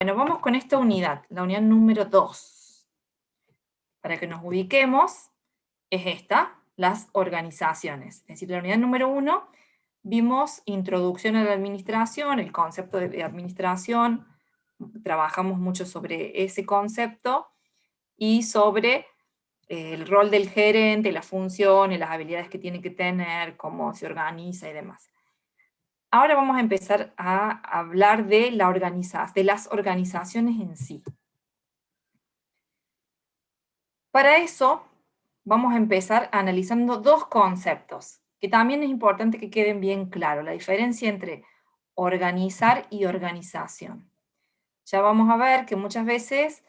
Bueno, vamos con esta unidad, la unidad número 2. Para que nos ubiquemos, es esta, las organizaciones. Es decir, la unidad número 1, vimos introducción a la administración, el concepto de administración, trabajamos mucho sobre ese concepto, y sobre el rol del gerente, las funciones, las habilidades que tiene que tener, cómo se organiza y demás. Ahora vamos a empezar a hablar de las organizaciones en sí. Para eso, vamos a empezar analizando dos conceptos, que también es importante que queden bien claros, la diferencia entre organizar y organización. Ya vamos a ver que muchas veces,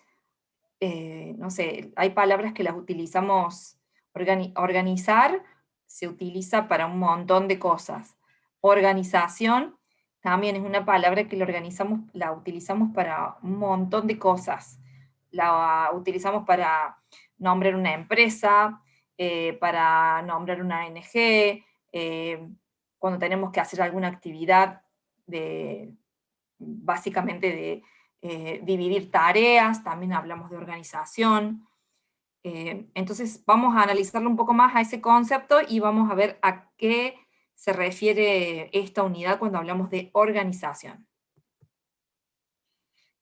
no sé, hay palabras que las utilizamos, organizar se utiliza para un montón de cosas. Organización también es una palabra que la utilizamos para un montón de cosas. La utilizamos para nombrar una empresa, para nombrar una ONG, cuando tenemos que hacer alguna actividad básicamente de dividir tareas, también hablamos de organización. Entonces vamos a analizarlo un poco más a ese concepto y vamos a ver a qué se refiere esta unidad cuando hablamos de organización.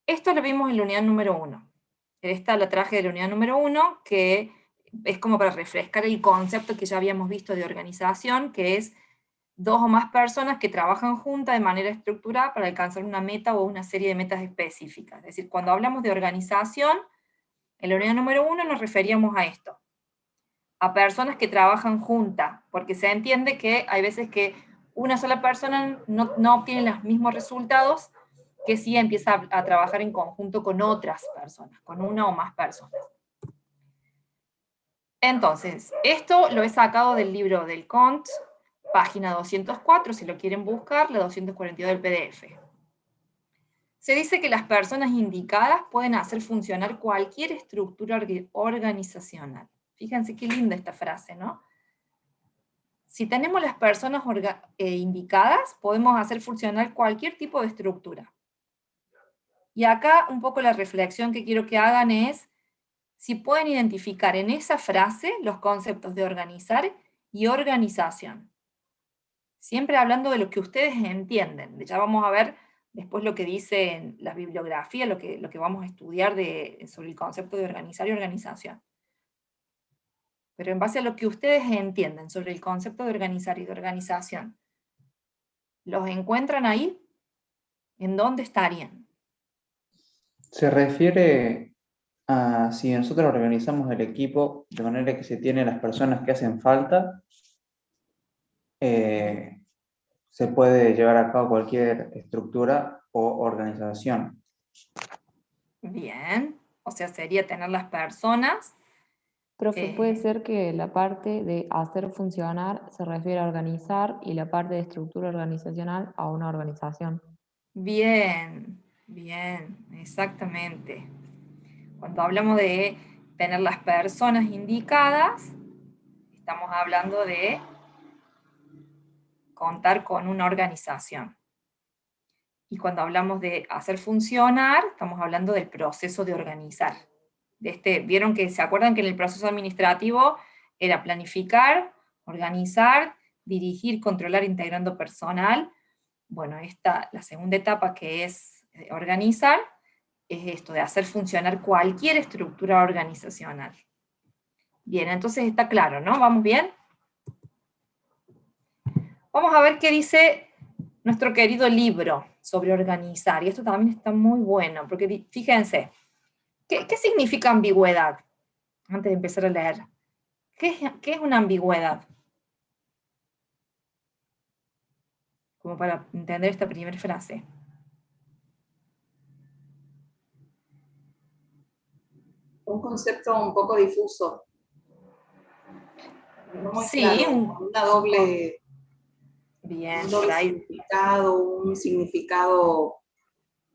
Esto lo vimos en la unidad número 1. Esta la traje de la unidad número 1, que es como para refrescar el concepto que ya habíamos visto de organización, que es dos o más personas que trabajan juntas de manera estructurada para alcanzar una meta o una serie de metas específicas. Es decir, cuando hablamos de organización, en la unidad número 1 nos referíamos a esto, a personas que trabajan juntas, porque se entiende que hay veces que una sola persona no obtiene los mismos resultados que si empieza a trabajar en conjunto con otras personas, con una o más personas. Entonces, esto lo he sacado del libro del Cont, página 204, si lo quieren buscar, la 242 del PDF. Se dice que las personas indicadas pueden hacer funcionar cualquier estructura organizacional. Fíjense qué linda esta frase, ¿no? Si tenemos las personas indicadas, podemos hacer funcionar cualquier tipo de estructura. Y acá un poco la reflexión que quiero que hagan es si pueden identificar en esa frase los conceptos de organizar y organización. Siempre hablando de lo que ustedes entienden. Ya vamos a ver después lo que dice en la bibliografía, lo que vamos a estudiar sobre el concepto de organizar y organización. Pero en base a lo que ustedes entienden sobre el concepto de organizar y de organización, ¿los encuentran ahí? ¿En dónde estarían? Se refiere a si nosotros organizamos el equipo de manera que se tienen las personas que hacen falta, se puede llevar a cabo cualquier estructura o organización. Bien, o sea, sería tener las personas. Profe, puede ser que la parte de hacer funcionar se refiere a organizar y la parte de estructura organizacional a una organización. Bien, bien, exactamente. Cuando hablamos de tener las personas indicadas, estamos hablando de contar con una organización. Y cuando hablamos de hacer funcionar, estamos hablando del proceso de organizar. Vieron que, ¿se acuerdan que en el proceso administrativo era planificar, organizar, dirigir, controlar, integrando personal? Bueno, la segunda etapa, que es organizar, es esto de hacer funcionar cualquier estructura organizacional. Bien, entonces está claro, ¿no? ¿Vamos bien? Vamos a ver qué dice nuestro querido libro sobre organizar, y esto también está muy bueno, porque fíjense, ¿qué significa ambigüedad? Antes de empezar a leer, ¿qué es una ambigüedad? Como para entender esta primera frase. Un concepto un poco difuso. No muy Sí, claro, una doble, bien, un doble significado, un significado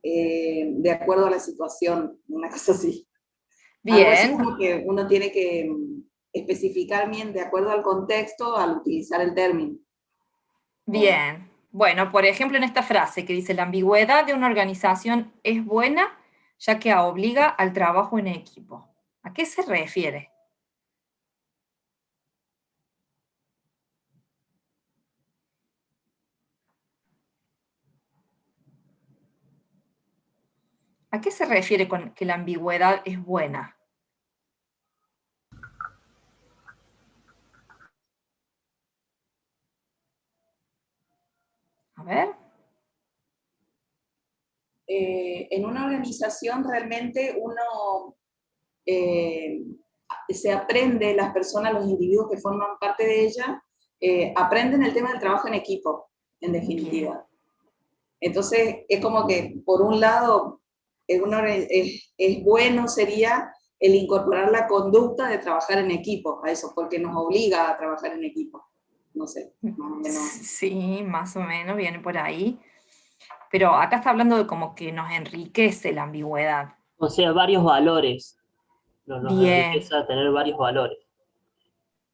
de acuerdo a la situación, una cosa así. Bien. Algo así como que uno tiene que especificar bien de acuerdo al contexto al utilizar el término. Bien. Bueno, por ejemplo, en esta frase que dice, la ambigüedad de una organización es buena ya que obliga al trabajo en equipo. ¿A qué se refiere? ¿A qué se refiere con que la ambigüedad es buena? A ver. En una organización realmente uno se aprende, las personas, los individuos que forman parte de ella, aprenden el tema del trabajo en equipo, en definitiva. Bien. Entonces, es como que, por un lado, es bueno sería el incorporar la conducta de trabajar en equipo a eso, porque nos obliga a trabajar en equipo. No sé, más o menos. Sí, más o menos, viene por ahí. Pero acá está hablando de como que nos enriquece la ambigüedad. O sea, varios valores. Nos Bien, enriquece a tener varios valores.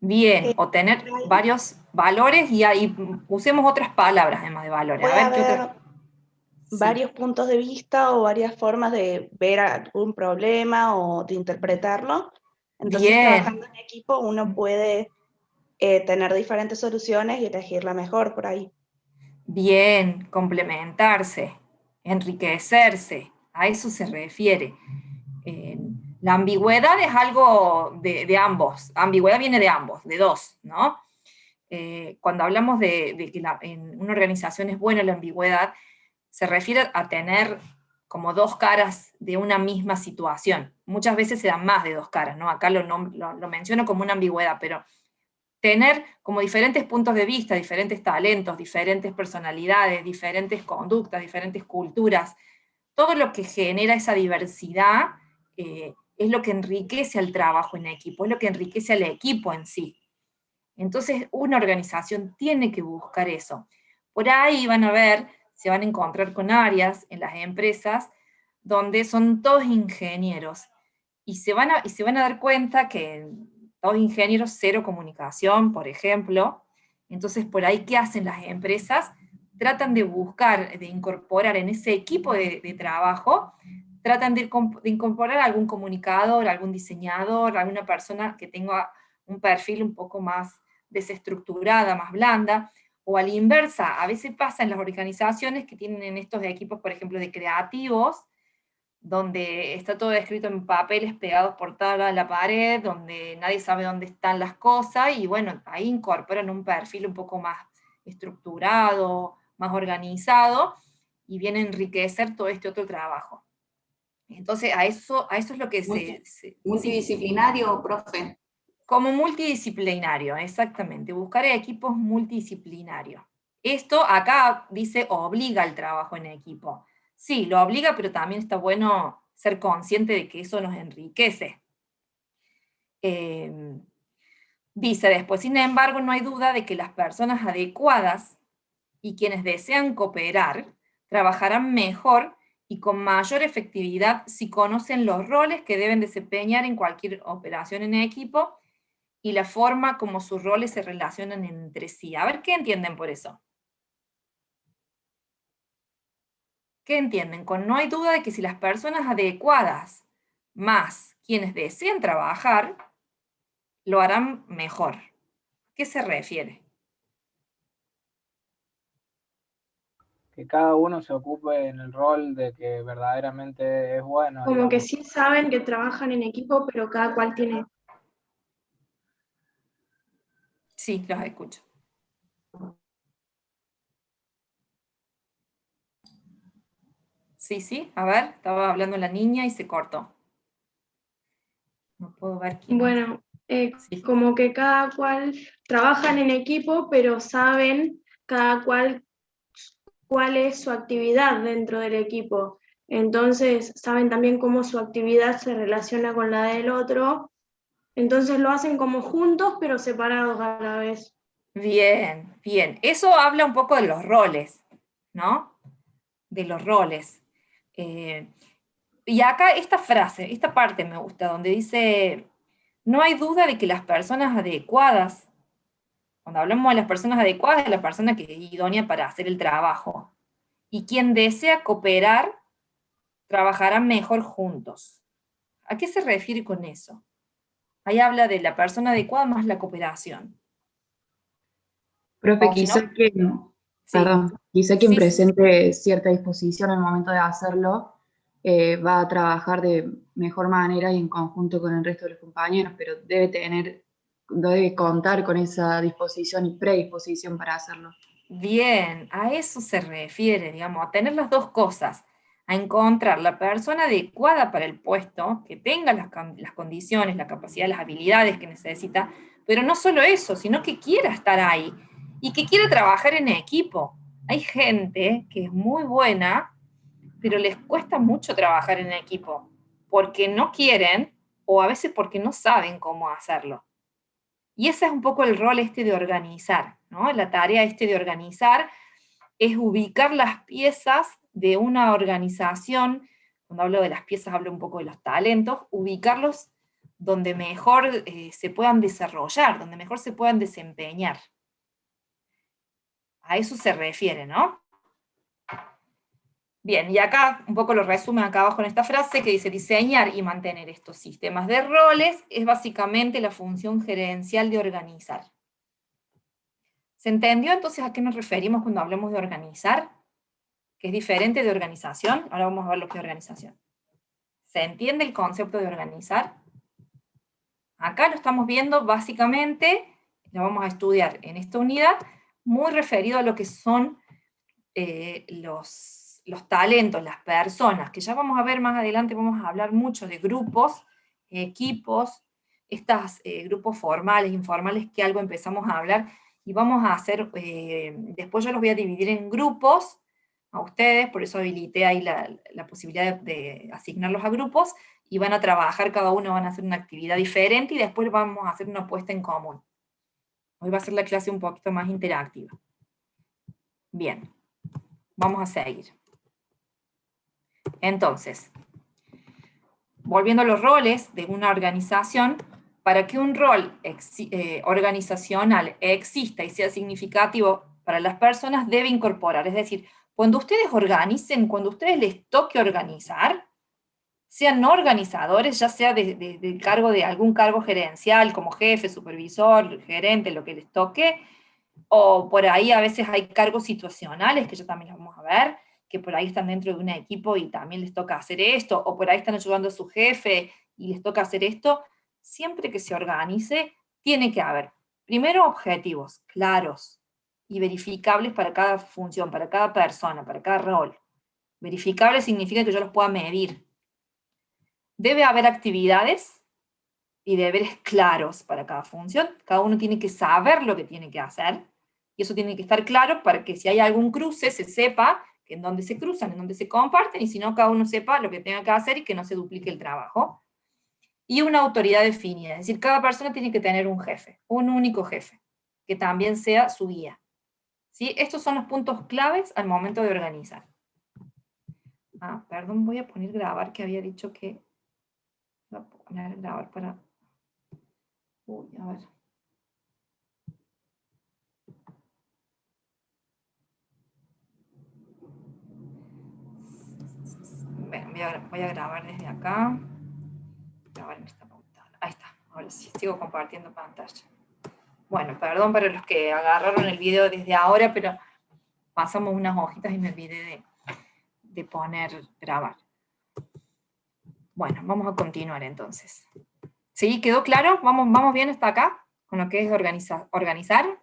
bien. O tener Ahí varios valores y ahí usemos otras palabras además de valores. puede A ver qué haber otras. Sí, varios puntos de vista o varias formas de ver algún problema o de interpretarlo. Entonces, trabajando bien, en equipo, uno puede tener diferentes soluciones y elegir la mejor por ahí. bien, complementarse, enriquecerse, a eso se refiere. La ambigüedad es algo de ambos, ambigüedad viene de ambos, de dos, ¿no? Cuando hablamos de que en una organización es buena la ambigüedad, se refiere a tener como dos caras de una misma situación. Muchas veces se dan más de dos caras, ¿no? Acá lo menciono como una ambigüedad, pero tener como diferentes puntos de vista, diferentes talentos, diferentes personalidades, diferentes conductas, diferentes culturas, todo lo que genera esa diversidad es lo que enriquece al trabajo en equipo, es lo que enriquece al equipo en sí. Entonces, una organización tiene que buscar eso. Por ahí van a ver, se van a encontrar con áreas en las empresas donde son todos ingenieros y se van a dar cuenta que todos ingenieros, cero comunicación, por ejemplo. Entonces, por ahí, ¿qué hacen las empresas? Tratan de buscar, de incorporar en ese equipo de trabajo, tratan de incorporar algún comunicador, algún diseñador, alguna persona que tenga un perfil un poco más desestructurada, más blanda, o a la inversa, a veces pasa en las organizaciones que tienen estos equipos, por ejemplo, de creativos, donde está todo escrito en papeles pegados por toda la pared, donde nadie sabe dónde están las cosas, y bueno, ahí incorporan un perfil un poco más estructurado, más organizado, y viene a enriquecer todo este otro trabajo. Entonces, a eso es lo que sí. Multidisciplinario, profe. Como multidisciplinario, exactamente, buscar equipos multidisciplinarios. Esto acá dice obliga al trabajo en equipo. Sí, lo obliga, pero también está bueno ser consciente de que eso nos enriquece. Dice después, sin embargo, no hay duda de que las personas adecuadas y quienes desean cooperar trabajarán mejor y con mayor efectividad si conocen los roles que deben desempeñar en cualquier operación en equipo y la forma como sus roles se relacionan entre sí. A ver, ¿qué entienden por eso? ¿Qué entienden? No hay duda de que si las personas adecuadas más quienes deseen trabajar, lo harán mejor. ¿A qué se refiere? Que cada uno se ocupe en el rol de que verdaderamente es bueno, Como que digamos. sí saben que trabajan en equipo, pero cada cual tiene... Sí, los escucho. Sí, a ver, estaba hablando la niña y se cortó. No puedo ver quién es. Bueno, Sí. como que cada cual trabajan en equipo, pero saben cada cual es su actividad dentro del equipo. Entonces, saben también cómo su actividad se relaciona con la del otro. Entonces lo hacen como juntos, pero separados a la vez. Bien, bien. Eso habla un poco de los roles, ¿no? De los roles. Y acá esta frase, esta parte me gusta, donde dice, no hay duda de que las personas adecuadas, cuando hablamos de las personas adecuadas, es la persona que es idónea para hacer el trabajo. Y quien desea cooperar, trabajarán mejor juntos. ¿A qué se refiere con eso? Ahí habla de la persona adecuada más la cooperación. Profe, O si no, quizá que, sí. perdón, quizá quien Sí, sí. presente cierta disposición al momento de hacerlo va a trabajar de mejor manera y en conjunto con el resto de los compañeros, pero debe contar con esa disposición y predisposición para hacerlo. Bien, a eso se refiere, digamos, a tener las dos cosas, a encontrar la persona adecuada para el puesto, que tenga las condiciones, la capacidad, las habilidades que necesita, pero no solo eso, sino que quiera estar ahí y que quiera trabajar en equipo. Hay gente que es muy buena, pero les cuesta mucho trabajar en equipo, porque no quieren o a veces porque no saben cómo hacerlo. Y ese es un poco el rol de organizar, ¿no? La tarea de organizar es ubicar las piezas de una organización. Cuando hablo de las piezas hablo un poco de los talentos, ubicarlos donde mejor se puedan desarrollar, donde mejor se puedan desempeñar. A eso se refiere, ¿no? Bien, y acá un poco lo resumen acá abajo en esta frase que dice: diseñar y mantener estos sistemas de roles es básicamente la función gerencial de organizar. ¿Se entendió entonces a qué nos referimos cuando hablamos de organizar? Que es diferente de organización. Ahora vamos a ver lo que es organización. ¿Se entiende el concepto de organizar? Acá lo estamos viendo básicamente, lo vamos a estudiar en esta unidad, muy referido a lo que son los talentos, las personas, que ya vamos a ver más adelante, vamos a hablar mucho de grupos, equipos, estos grupos formales, informales, que algo empezamos a hablar, y vamos a hacer, después yo los voy a dividir en grupos a ustedes, por eso habilité ahí la posibilidad de asignarlos a grupos, y van a trabajar, cada uno van a hacer una actividad diferente, y después vamos a hacer una puesta en común. Hoy va a ser la clase un poquito más interactiva. Bien. Vamos a seguir. Entonces, volviendo a los roles de una organización, para que un rol organizacional exista y sea significativo para las personas, debe incorporar, es decir, cuando ustedes organicen, cuando a ustedes les toque organizar, sean organizadores, ya sea del cargo de algún cargo gerencial, como jefe, supervisor, gerente, lo que les toque, o por ahí a veces hay cargos situacionales, que ya también los vamos a ver, que por ahí están dentro de un equipo y también les toca hacer esto, o por ahí están ayudando a su jefe y les toca hacer esto. Siempre que se organice, tiene que haber, primero, objetivos claros y verificables para cada función, para cada persona, para cada rol. Verificable significa que yo los pueda medir. Debe haber actividades y deberes claros para cada función. Cada uno tiene que saber lo que tiene que hacer, y eso tiene que estar claro para que si hay algún cruce se sepa que en dónde se cruzan, en dónde se comparten, y si no, cada uno sepa lo que tenga que hacer y que no se duplique el trabajo. Y una autoridad definida, es decir, cada persona tiene que tener un jefe, un único jefe, que también sea su guía. ¿Sí? Estos son los puntos claves al momento de organizar. Perdón, voy a poner grabar, que había dicho que voy a poner grabar para... Uy, a ver. Voy a grabar desde acá. Grabar en esta pantalla. Ahí está, ahora sí, sigo compartiendo pantalla. Bueno, perdón para los que agarraron el video desde ahora, pero pasamos unas hojitas y me olvidé de poner grabar. Bueno, vamos a continuar entonces. ¿Sí? ¿Quedó claro? ¿Vamos bien hasta acá? Con lo que es organizar.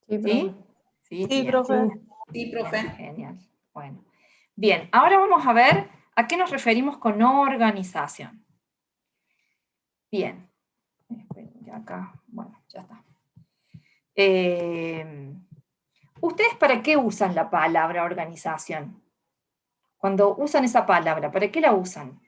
Sí, ¿Sí? Sí, bien. profe. Sí, profe. Genial. Bueno. Bien, ahora vamos a ver a qué nos referimos con organización. Bien. Ya acá, bueno, ya está. ¿Ustedes para qué usan la palabra organización? Cuando usan esa palabra, ¿para qué la usan?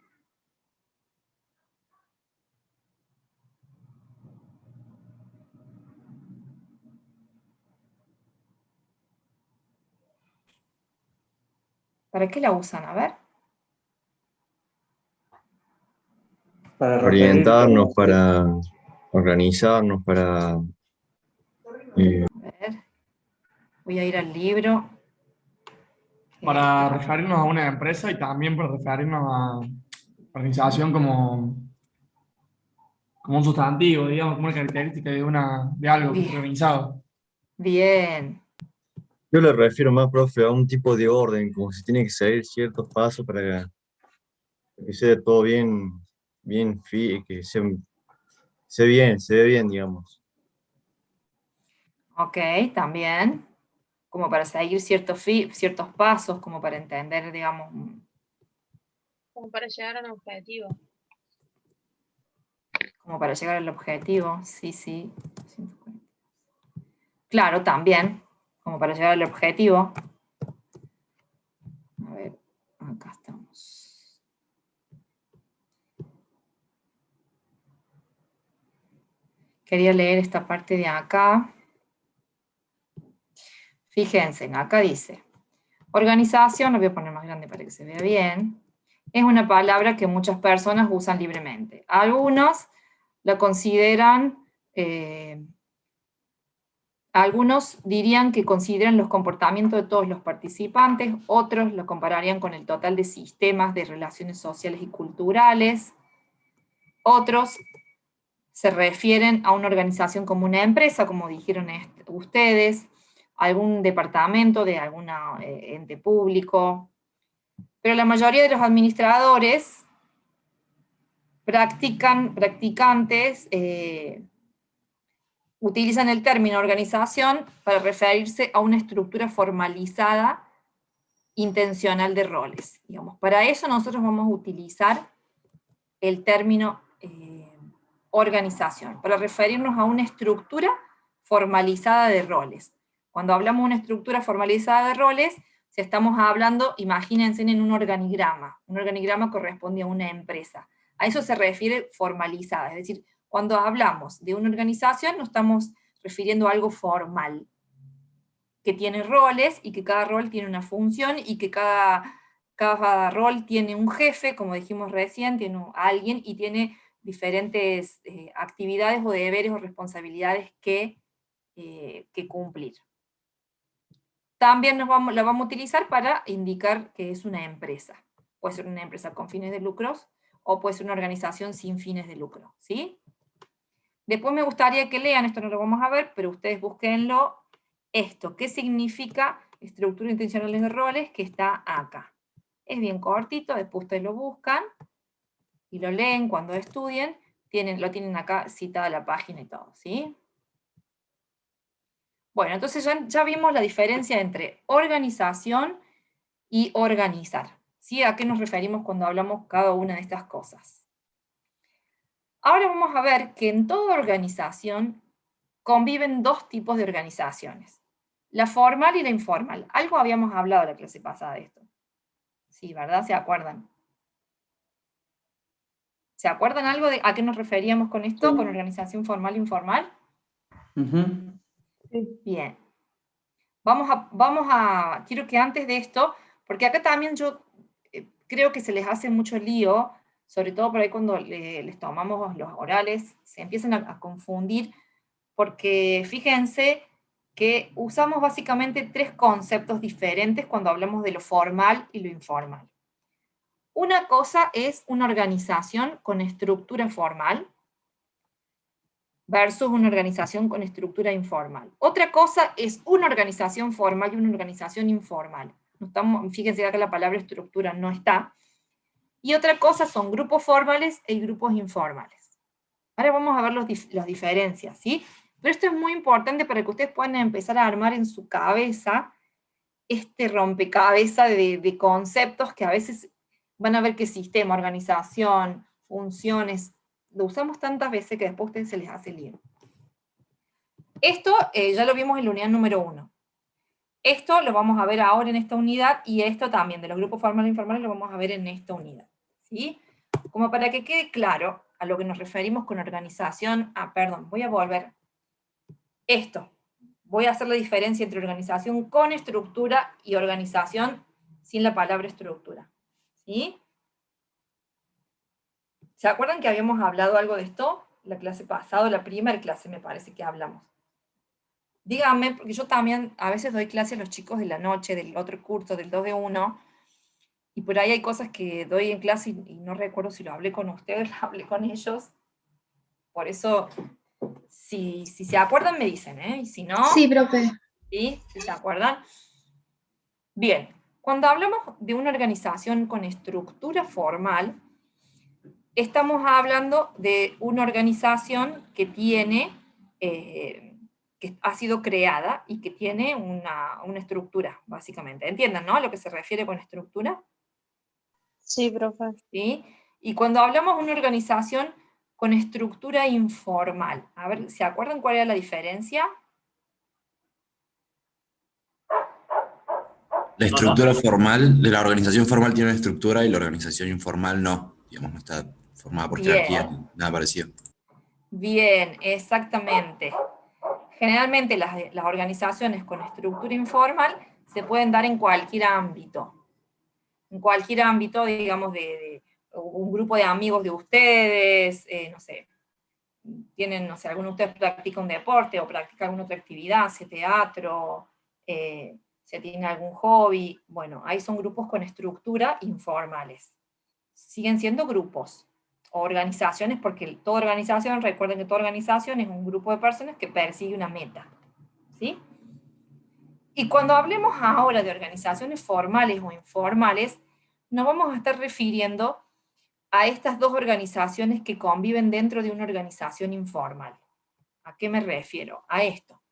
¿Para qué la usan? A ver. Para Orientarnos, para organizarnos, para... A ver. Voy a ir al libro. para referirnos a una empresa y también para referirnos a organización como un sustantivo, digamos, como una característica de algo que Bien. está organizado. Bien. Yo le refiero más, profe, a un tipo de orden, como si tiene que seguir ciertos pasos para que sea todo bien, que se ve bien, digamos. Ok, también. Como para seguir ciertos pasos, como para entender, digamos. Como para llegar a un objetivo. Como para llegar al objetivo, sí, sí. Claro, también, como para llegar al objetivo. A ver, acá estamos. Quería leer esta parte de acá. Fíjense, acá dice, organización, lo voy a poner más grande para que se vea bien, es una palabra que muchas personas usan libremente. Algunos la consideran, algunos dirían que consideran los comportamientos de todos los participantes, otros lo compararían con el total de sistemas de relaciones sociales y culturales, otros se refieren a una organización como una empresa, como dijeron ustedes, algún departamento de algún ente público, pero la mayoría de los administradores practicantes, utilizan el término organización para referirse a una estructura formalizada intencional de roles. Digamos. Para eso nosotros vamos a utilizar el término organización, para referirnos a una estructura formalizada de roles. Cuando hablamos de una estructura formalizada de roles, si estamos hablando, imagínense en un organigrama corresponde a una empresa. A eso se refiere formalizada, es decir, cuando hablamos de una organización nos estamos refiriendo a algo formal, que tiene roles y que cada rol tiene una función y que cada rol tiene un jefe, como dijimos recién, tiene alguien y tiene diferentes actividades o deberes o responsabilidades que cumplir. También la vamos a utilizar para indicar que es una empresa. Puede ser una empresa con fines de lucros o puede ser una organización sin fines de lucro, ¿sí? Después me gustaría que lean, esto no lo vamos a ver, pero ustedes búsquenlo, esto, ¿qué significa estructura intencional de roles? Que está acá. Es bien cortito, después ustedes lo buscan y lo leen cuando estudien, lo tienen acá citada la página y todo, ¿sí? Bueno, entonces ya vimos la diferencia entre organización y organizar, ¿sí? ¿A qué nos referimos cuando hablamos cada una de estas cosas? Ahora vamos a ver que en toda organización conviven dos tipos de organizaciones, la formal y la informal. Algo habíamos hablado en la clase pasada de esto. Sí, ¿verdad? ¿Se acuerdan? ¿Se acuerdan algo de a qué nos referíamos con esto, Sí. con organización formal e informal? Bien. Quiero que antes de esto, porque acá también yo creo que se les hace mucho lío, sobre todo por ahí cuando les tomamos los orales, se empiezan a confundir, porque fíjense que usamos básicamente tres conceptos diferentes cuando hablamos de lo formal y lo informal. Una cosa es una organización con estructura formal versus una organización con estructura informal. Otra cosa es una organización formal y una organización informal. Fíjense que acá la palabra estructura no está. Y otra cosa son grupos formales y grupos informales. Ahora vamos a ver las diferencias, ¿sí? Pero esto es muy importante para que ustedes puedan empezar a armar en su cabeza este rompecabezas de conceptos que a veces van a ver que sistema, organización, funciones, lo usamos tantas veces que después a ustedes se les hace lío. Esto ya lo vimos en la unidad número 1. Esto lo vamos a ver ahora en esta unidad y esto también, de los grupos formales e informales, lo vamos a ver en esta unidad. ¿Sí? Como para que quede claro a lo que nos referimos con organización, voy a volver. Esto, voy a hacer la diferencia entre organización con estructura y organización sin la palabra estructura. ¿Sí? ¿Se acuerdan que habíamos hablado algo de esto? La clase pasada, la primera clase me parece que hablamos. díganme, porque yo también a veces doy clase a los chicos de la noche, del otro curso, del 2 de 1, y por ahí hay cosas que doy en clase y no recuerdo si lo hablé con ustedes, lo hablé con ellos. Por eso, si se acuerdan me dicen, ¿eh? Y si no... Sí, profe. ¿Sí? ¿Sí se acuerdan? Bien, cuando hablamos de una organización con estructura formal, estamos hablando de una organización que tiene, que ha sido creada y que tiene una estructura, básicamente. ¿Entiendan, no? A lo que se refiere con estructura. Sí, profe. ¿Sí? Y cuando hablamos de una organización con estructura informal, a ver, ¿se acuerdan cuál era la diferencia? La estructura formal, de la organización formal tiene una estructura y la organización informal no. Digamos, no está formada por jerarquías, nada parecido. Bien, exactamente. Generalmente las organizaciones con estructura informal se pueden dar en cualquier ámbito. En cualquier ámbito, digamos, de un grupo de amigos de ustedes, no sé, tienen, no sé, alguno de ustedes practica un deporte o practica alguna otra actividad, hace teatro, si tiene algún hobby, bueno, ahí son grupos con estructura informales. Siguen siendo grupos o organizaciones, porque toda organización, recuerden que toda organización es un grupo de personas que persigue una meta, ¿sí? Y cuando hablemos ahora de organizaciones formales o informales, nos vamos a estar refiriendo a estas dos organizaciones que conviven dentro de una organización informal. ¿A qué me refiero? A esto.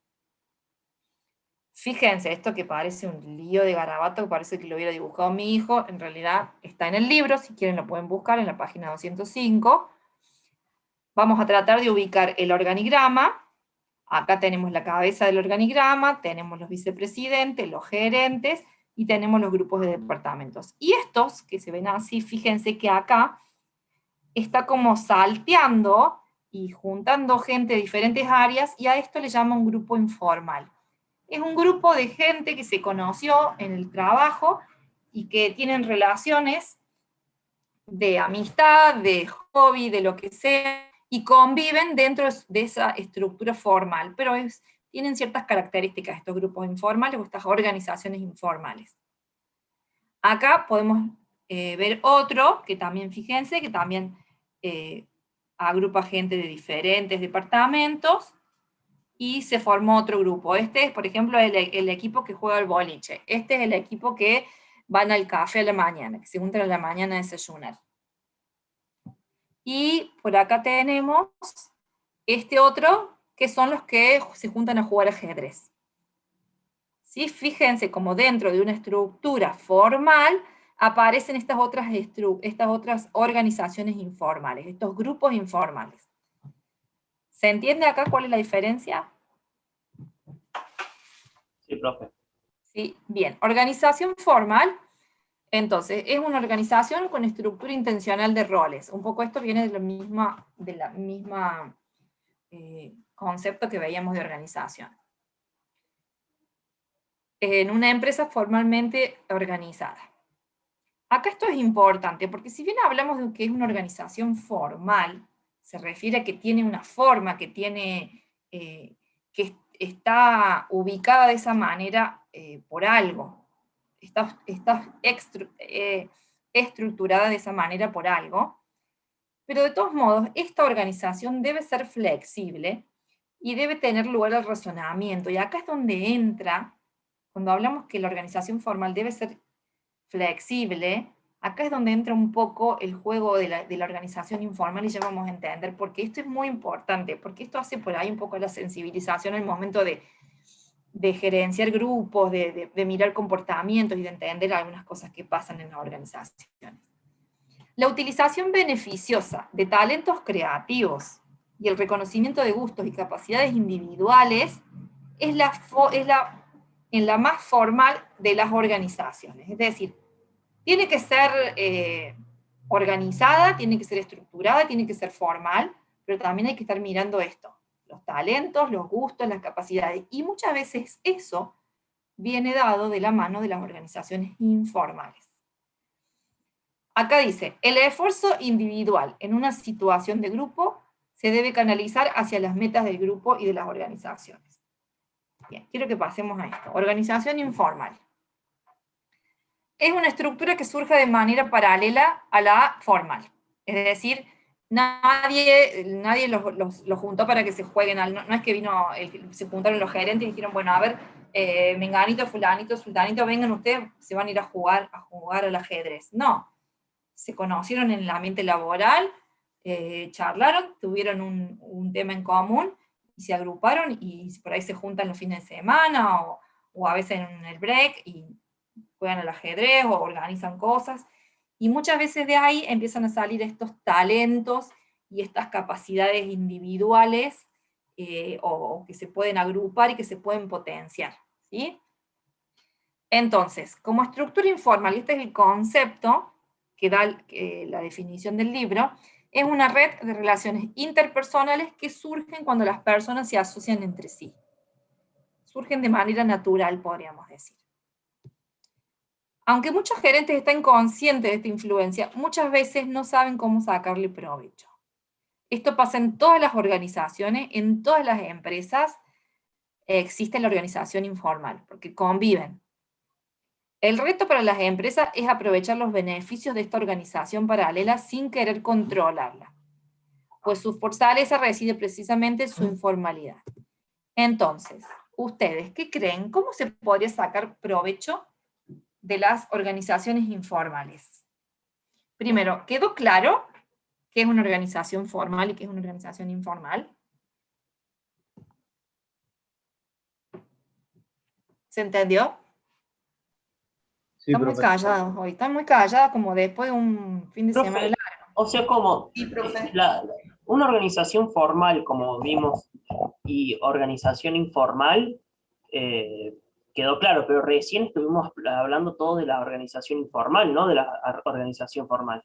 Fíjense, esto que parece un lío de garabato, que parece que lo hubiera dibujado mi hijo, en realidad está en el libro, si quieren lo pueden buscar en la página 205. Vamos a tratar de ubicar el organigrama. Acá tenemos la cabeza del organigrama, tenemos los vicepresidentes, los gerentes, y tenemos los grupos de departamentos. Y estos, que se ven así, fíjense que acá está como salteando y juntando gente de diferentes áreas, y a esto le llama un grupo informal. Es un grupo de gente que se conoció en el trabajo y que tienen relaciones de amistad, de hobby, de lo que sea, y conviven dentro de esa estructura formal, pero tienen ciertas características estos grupos informales o estas organizaciones informales. Acá podemos ver otro, que también, fíjense, que también agrupa gente de diferentes departamentos, y se formó otro grupo. Este es, por ejemplo, el equipo que juega al boliche. Este es el equipo que van al café a la mañana, que se juntan a la mañana a desayunar. Y por acá tenemos este otro, que son los que se juntan a jugar ajedrez. ¿Sí? Fíjense como dentro de una estructura formal aparecen estas otras organizaciones informales, estos grupos informales. ¿Se entiende acá cuál es la diferencia? Sí, profe. Sí, bien. Organización formal, entonces, es una organización con estructura intencional de roles. Un poco esto viene de la misma concepto que veíamos de organización. En una empresa formalmente organizada. Acá esto es importante, porque si bien hablamos de que es una organización formal, se refiere a que tiene una forma, que está ubicada de esa manera por algo, está estructurada de esa manera por algo, pero de todos modos, esta organización debe ser flexible y debe tener lugar al razonamiento, y acá es donde entra, cuando hablamos que la organización formal debe ser flexible, acá es donde entra un poco el juego de la organización informal, y ya vamos a entender, porque esto es muy importante, porque esto hace por ahí un poco la sensibilización al momento de gerenciar grupos, de mirar comportamientos y de entender algunas cosas que pasan en las organizaciones. La utilización beneficiosa de talentos creativos y el reconocimiento de gustos y capacidades individuales es en la más formal de las organizaciones. Es decir, tiene que ser organizada, tiene que ser estructurada, tiene que ser formal, pero también hay que estar mirando esto, los talentos, los gustos, las capacidades, y muchas veces eso viene dado de la mano de las organizaciones informales. Acá dice, el esfuerzo individual en una situación de grupo se debe canalizar hacia las metas del grupo y de las organizaciones. Bien, quiero que pasemos a esto. Organización informal. Es una estructura que surge de manera paralela a la formal. Es decir, nadie los juntó para que se jueguen, no es que se juntaron los gerentes y dijeron, bueno, a ver, menganito, fulanito, sultanito, vengan ustedes, se van a ir a jugar al ajedrez. No, se conocieron en el ambiente laboral, charlaron, tuvieron un tema en común, y se agruparon, y por ahí se juntan los fines de semana, o a veces en el break, y juegan al ajedrez, o organizan cosas, y muchas veces de ahí empiezan a salir estos talentos, y estas capacidades individuales, o que se pueden agrupar y que se pueden potenciar, ¿sí? Entonces, como estructura informal, y este es el concepto que da la definición del libro, es una red de relaciones interpersonales que surgen cuando las personas se asocian entre sí. Surgen de manera natural, podríamos decir. Aunque muchos gerentes están conscientes de esta influencia, muchas veces no saben cómo sacarle provecho. Esto pasa en todas las organizaciones, en todas las empresas existe la organización informal, porque conviven. El reto para las empresas es aprovechar los beneficios de esta organización paralela sin querer controlarla, pues su fortaleza reside precisamente en su informalidad. Entonces, ¿ustedes qué creen? ¿Cómo se podría sacar provecho de las organizaciones informales? Primero, ¿quedó claro qué es una organización formal y qué es una organización informal? ¿Se entendió? Sí, Están muy callados hoy, están muy callados como después de un fin de Profe, semana largo. O sea, como Sí, profe. una organización formal, como vimos, y organización informal, quedó claro, pero recién estuvimos hablando todo de la organización informal, no de la organización formal.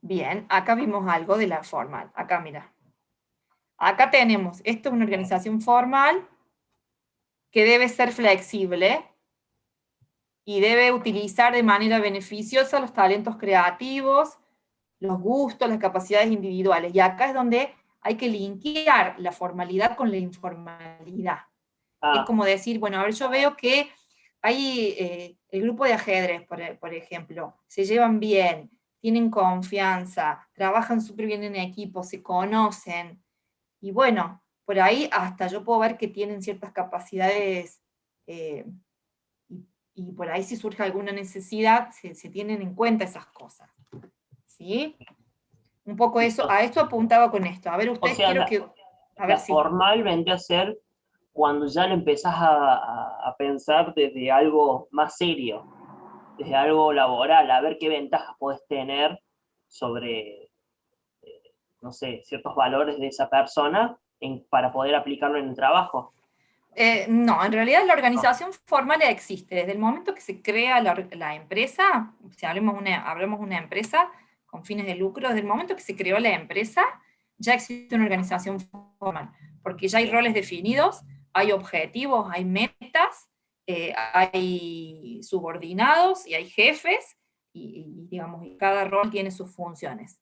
Bien, acá vimos algo de la formal. Acá, mira. Acá tenemos, esto es una organización formal que debe ser flexible y debe utilizar de manera beneficiosa los talentos creativos, los gustos, las capacidades individuales. Y acá es donde hay que linkear la formalidad con la informalidad. Es como decir, bueno, a ver, yo veo que hay el grupo de ajedrez, por ejemplo, se llevan bien, tienen confianza, trabajan súper bien en equipo, se conocen, y bueno, por ahí hasta yo puedo ver que tienen ciertas capacidades, y por ahí si surge alguna necesidad, se tienen en cuenta esas cosas. ¿Sí? Un poco eso, a esto apuntaba con esto. A ver, ustedes quiero que... A ver la si... formal vendría a ser cuando ya lo empezás a pensar desde algo más serio, desde algo laboral, a ver qué ventajas podés tener sobre, no sé, ciertos valores de esa persona para poder aplicarlo en el trabajo. No, en realidad la organización formal existe. Desde el momento que se crea la empresa, si hablemos una empresa con fines de lucro, desde el momento que se creó la empresa, ya existe una organización formal, porque ya hay roles definidos, hay objetivos, hay metas, hay subordinados y hay jefes, y digamos, cada rol tiene sus funciones.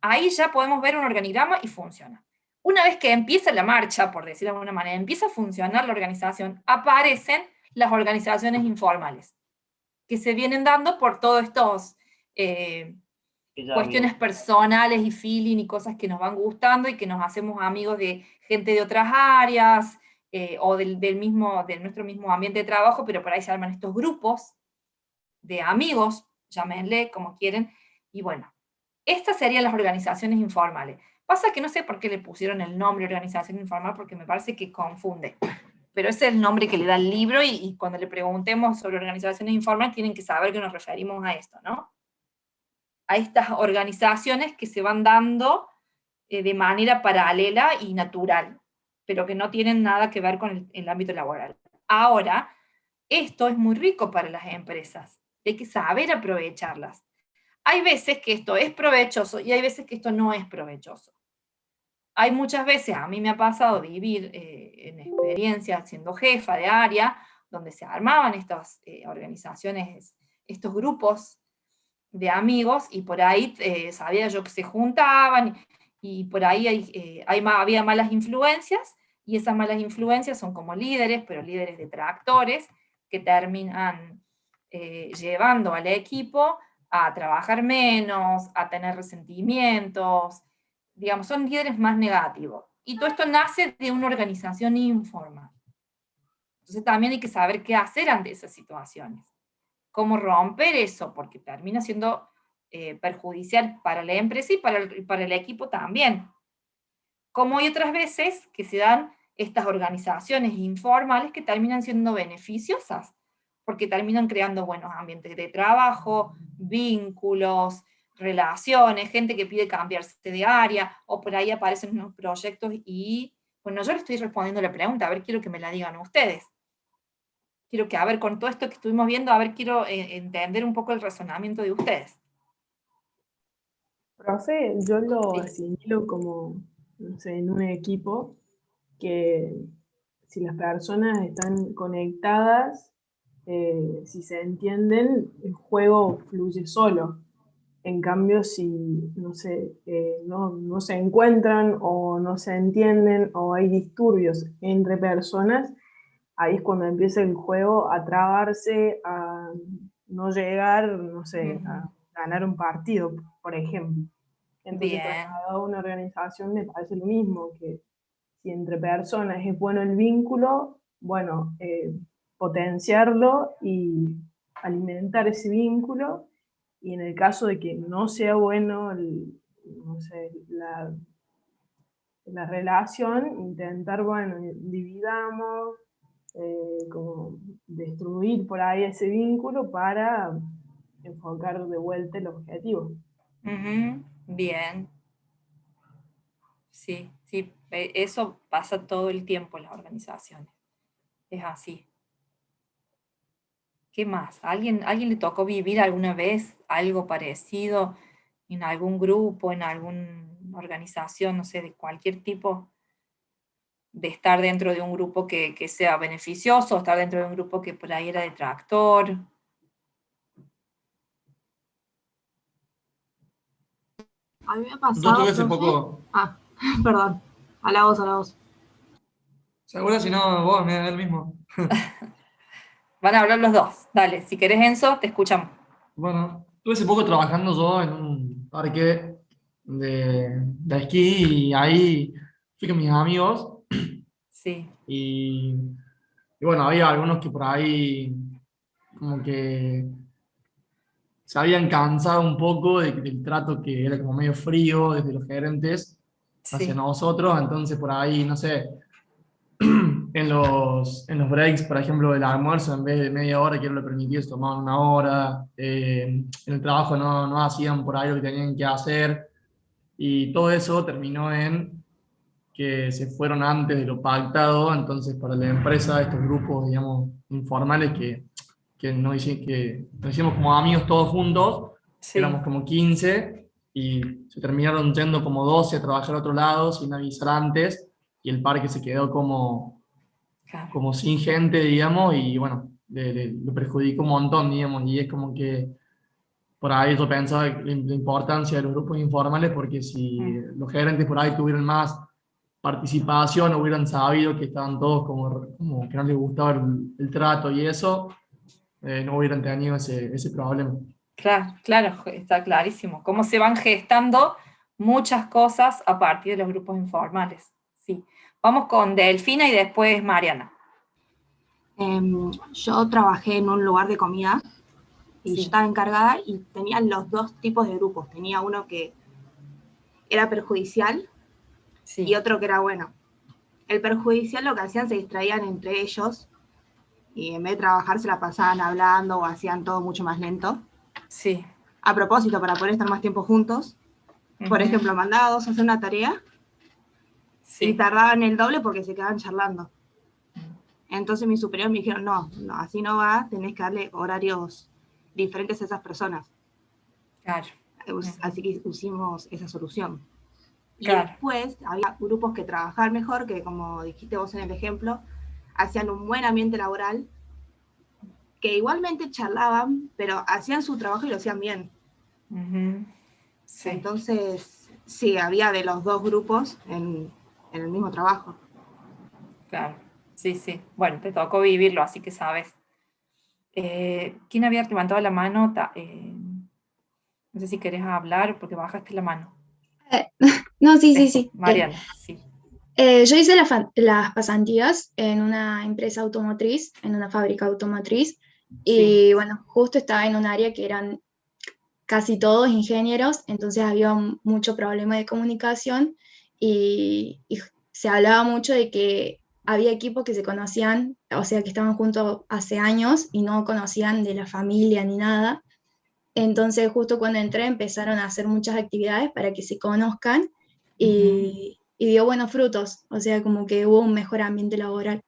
Ahí ya podemos ver un organigrama y funciona. Una vez que empieza la marcha, por decirlo de alguna manera, empieza a funcionar la organización, aparecen las organizaciones informales, que se vienen dando por todos estos cuestiones personales y feeling y cosas que nos van gustando y que nos hacemos amigos de gente de otras áreas, o de nuestro mismo ambiente de trabajo, pero por ahí se arman estos grupos de amigos, llámenle como quieren, y bueno, estas serían las organizaciones informales. Pasa que no sé por qué le pusieron el nombre organización informal, porque me parece que confunde. Pero ese es el nombre que le da el libro, y cuando le preguntemos sobre organizaciones informales, tienen que saber que nos referimos a esto, ¿no? A estas organizaciones que se van dando de manera paralela y natural, pero que no tienen nada que ver con el ámbito laboral. Ahora, esto es muy rico para las empresas. Hay que saber aprovecharlas. Hay veces que esto es provechoso y hay veces que esto no es provechoso. Hay muchas veces, a mí me ha pasado vivir en experiencia siendo jefa de área, donde se armaban estas organizaciones, estos grupos de amigos, y por ahí sabía yo que se juntaban, y por ahí había malas influencias, Y esas malas influencias son como líderes, pero líderes detractores, que terminan llevando al equipo a trabajar menos, a tener resentimientos, digamos, son líderes más negativos. Y todo esto nace de una organización informal. Entonces también hay que saber qué hacer ante esas situaciones. Cómo romper eso, porque termina siendo perjudicial para la empresa y para el equipo también. Como hay otras veces que se dan estas organizaciones informales que terminan siendo beneficiosas, porque terminan creando buenos ambientes de trabajo, vínculos, relaciones, gente que pide cambiarse de área, o por ahí aparecen unos proyectos y, bueno, yo le estoy respondiendo la pregunta, a ver, quiero que me la digan ustedes. Quiero que, a ver, con todo esto que estuvimos viendo, a ver, quiero entender un poco el razonamiento de ustedes. Profe, yo lo asimilo como, no sé, en un equipo que si las personas están conectadas, si se entienden, el juego fluye solo. En cambio, si, no sé, no se encuentran o no se entienden o hay disturbios entre personas, ahí es cuando empieza el juego a trabarse, a no llegar, no sé, a ganar un partido, por ejemplo. Entonces, para una organización me parece lo mismo, que si entre personas es bueno el vínculo, bueno, potenciarlo y alimentar ese vínculo, y en el caso de que no sea bueno no sé, la relación, intentar, bueno, dividamos, como destruir por ahí ese vínculo para enfocar de vuelta el objetivo. Bien. Sí, sí, eso pasa todo el tiempo en las organizaciones. Es así. ¿Qué más? ¿Alguien le tocó vivir alguna vez algo parecido en algún grupo, en alguna organización, no sé, de cualquier tipo? De estar dentro de un grupo que sea beneficioso, estar dentro de un grupo que por ahí era detractor. A mí me ha pasado, Yo estuve hace profe. poco. Ah, perdón. A la voz. Seguro, si no, vos me da el mismo. Van a hablar los dos. Dale, si querés, Enzo, te escuchamos. Bueno, estuve hace poco trabajando yo en un parque de esquí y ahí fui con mis amigos. Sí. Y bueno, había algunos que por ahí como que se habían cansado un poco del trato que era como medio frío desde los gerentes hacia nosotros, entonces por ahí, no sé, en los breaks, por ejemplo, del almuerzo, en vez de media hora que era lo permitido, se tomaban una hora, en el trabajo no hacían por ahí lo que tenían que hacer, y todo eso terminó en que se fueron antes de lo pactado, entonces para la empresa, estos grupos, digamos, informales que nos hicimos como amigos todos juntos, éramos como 15, y se terminaron yendo como 12 a trabajar a otro lado sin avisar antes, y el parque se quedó como sin gente, digamos, y bueno, lo perjudicó un montón, digamos, y es como que por ahí yo pensaba la importancia de los grupos informales, porque si los gerentes por ahí tuvieran más participación, hubieran sabido que estaban todos como que no les gustaba el trato y eso, no hubieran tenido ese problema. Claro, está clarísimo. Cómo se van gestando muchas cosas a partir de los grupos informales. Sí. Vamos con Delfina y después Mariana. Yo trabajé en un lugar de comida y yo estaba encargada y tenía los dos tipos de grupos. Tenía uno que era perjudicial y otro que era bueno. El perjudicial lo que hacían, se distraían entre ellos y en vez de trabajar se la pasaban hablando o hacían todo mucho más lento. Sí. A propósito, para poder estar más tiempo juntos. Por ejemplo, mandaba a dos a hacer una tarea y tardaban el doble porque se quedaban charlando. Entonces mis superiores me dijeron, no, así no va, tenés que darle horarios diferentes a esas personas. Claro. Así que hicimos esa solución. Y después había grupos que trabajaban mejor, que como dijiste vos en el ejemplo, hacían un buen ambiente laboral, que igualmente charlaban, pero hacían su trabajo y lo hacían bien. Entonces, sí, había de los dos grupos en el mismo trabajo. Claro, sí, sí. Bueno, te tocó vivirlo, así que sabes. ¿Quién había levantado la mano? No sé si querés hablar porque bajaste la mano. No, sí, bien. Mariana, sí. Yo hice las pasantías en una empresa automotriz, en una fábrica automotriz, y bueno, justo estaba en un área que eran casi todos ingenieros, entonces había mucho problema de comunicación y se hablaba mucho de que había equipos que se conocían, o sea, que estaban juntos hace años y no conocían de la familia ni nada. Entonces, justo cuando entré, empezaron a hacer muchas actividades para que se conozcan y dio buenos frutos, o sea, como que hubo un mejor ambiente laboral.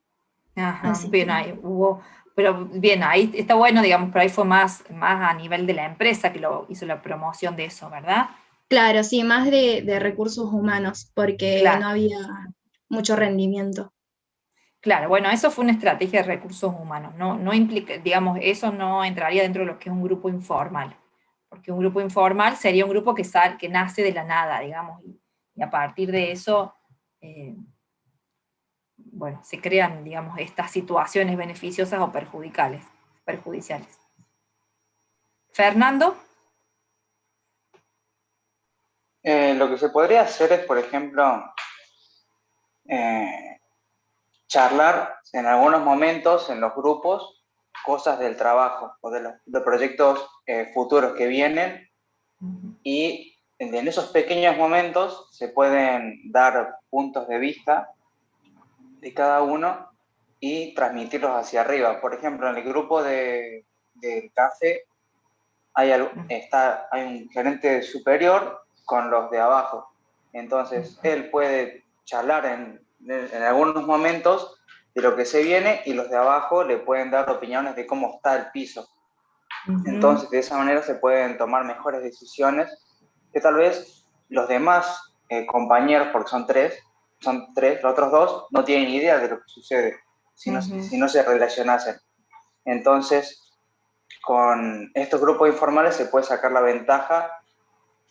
Ajá, Así bien, que- ahí hubo, pero bien, ahí está bueno, digamos, pero ahí fue más a nivel de la empresa que lo hizo la promoción de eso, ¿verdad? Claro, sí, más de recursos humanos, porque no Claro, había mucho rendimiento. claro, bueno, eso fue una estrategia de recursos humanos, no implica, digamos, eso no entraría dentro de lo que es un grupo informal, porque un grupo informal sería un grupo que nace de la nada, digamos, y a partir de eso, bueno, se crean, digamos, estas situaciones beneficiosas o perjudiciales. Fernando. Lo que se podría hacer es, por ejemplo, charlar en algunos momentos en los grupos cosas del trabajo o de los proyectos futuros que vienen, y en esos pequeños momentos se pueden dar puntos de vista de cada uno y transmitirlos hacia arriba. Por ejemplo, en el grupo del café hay un gerente superior con los de abajo. Entonces, él puede charlar en algunos momentos de lo que se viene y los de abajo le pueden dar opiniones de cómo está el piso. Entonces, de esa manera se pueden tomar mejores decisiones que tal vez los demás compañeros, porque son tres, los otros dos no tienen idea de lo que sucede si no se relacionasen. Entonces, con estos grupos informales se puede sacar la ventaja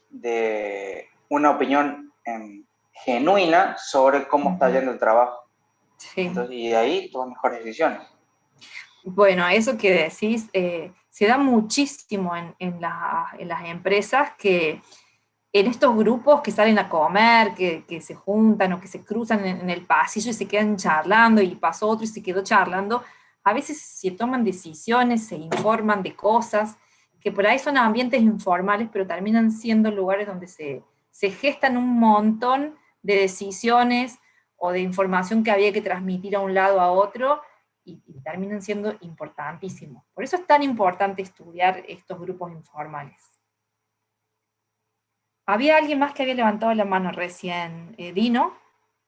de una opinión genuina sobre cómo está yendo el trabajo. Sí. Entonces, y de ahí toman mejores decisiones. Bueno, eso que decís, se da muchísimo en las empresas, que en estos grupos que salen a comer, que se juntan o que se cruzan en el pasillo y se quedan charlando, y pasó otro y se quedó charlando, a veces se toman decisiones, se informan de cosas que por ahí son ambientes informales, pero terminan siendo lugares donde se gestan un montón de decisiones o de información que había que transmitir a un lado a otro, y terminan siendo importantísimos. Por eso es tan importante estudiar estos grupos informales. Había alguien más que había levantado la mano recién, Dino.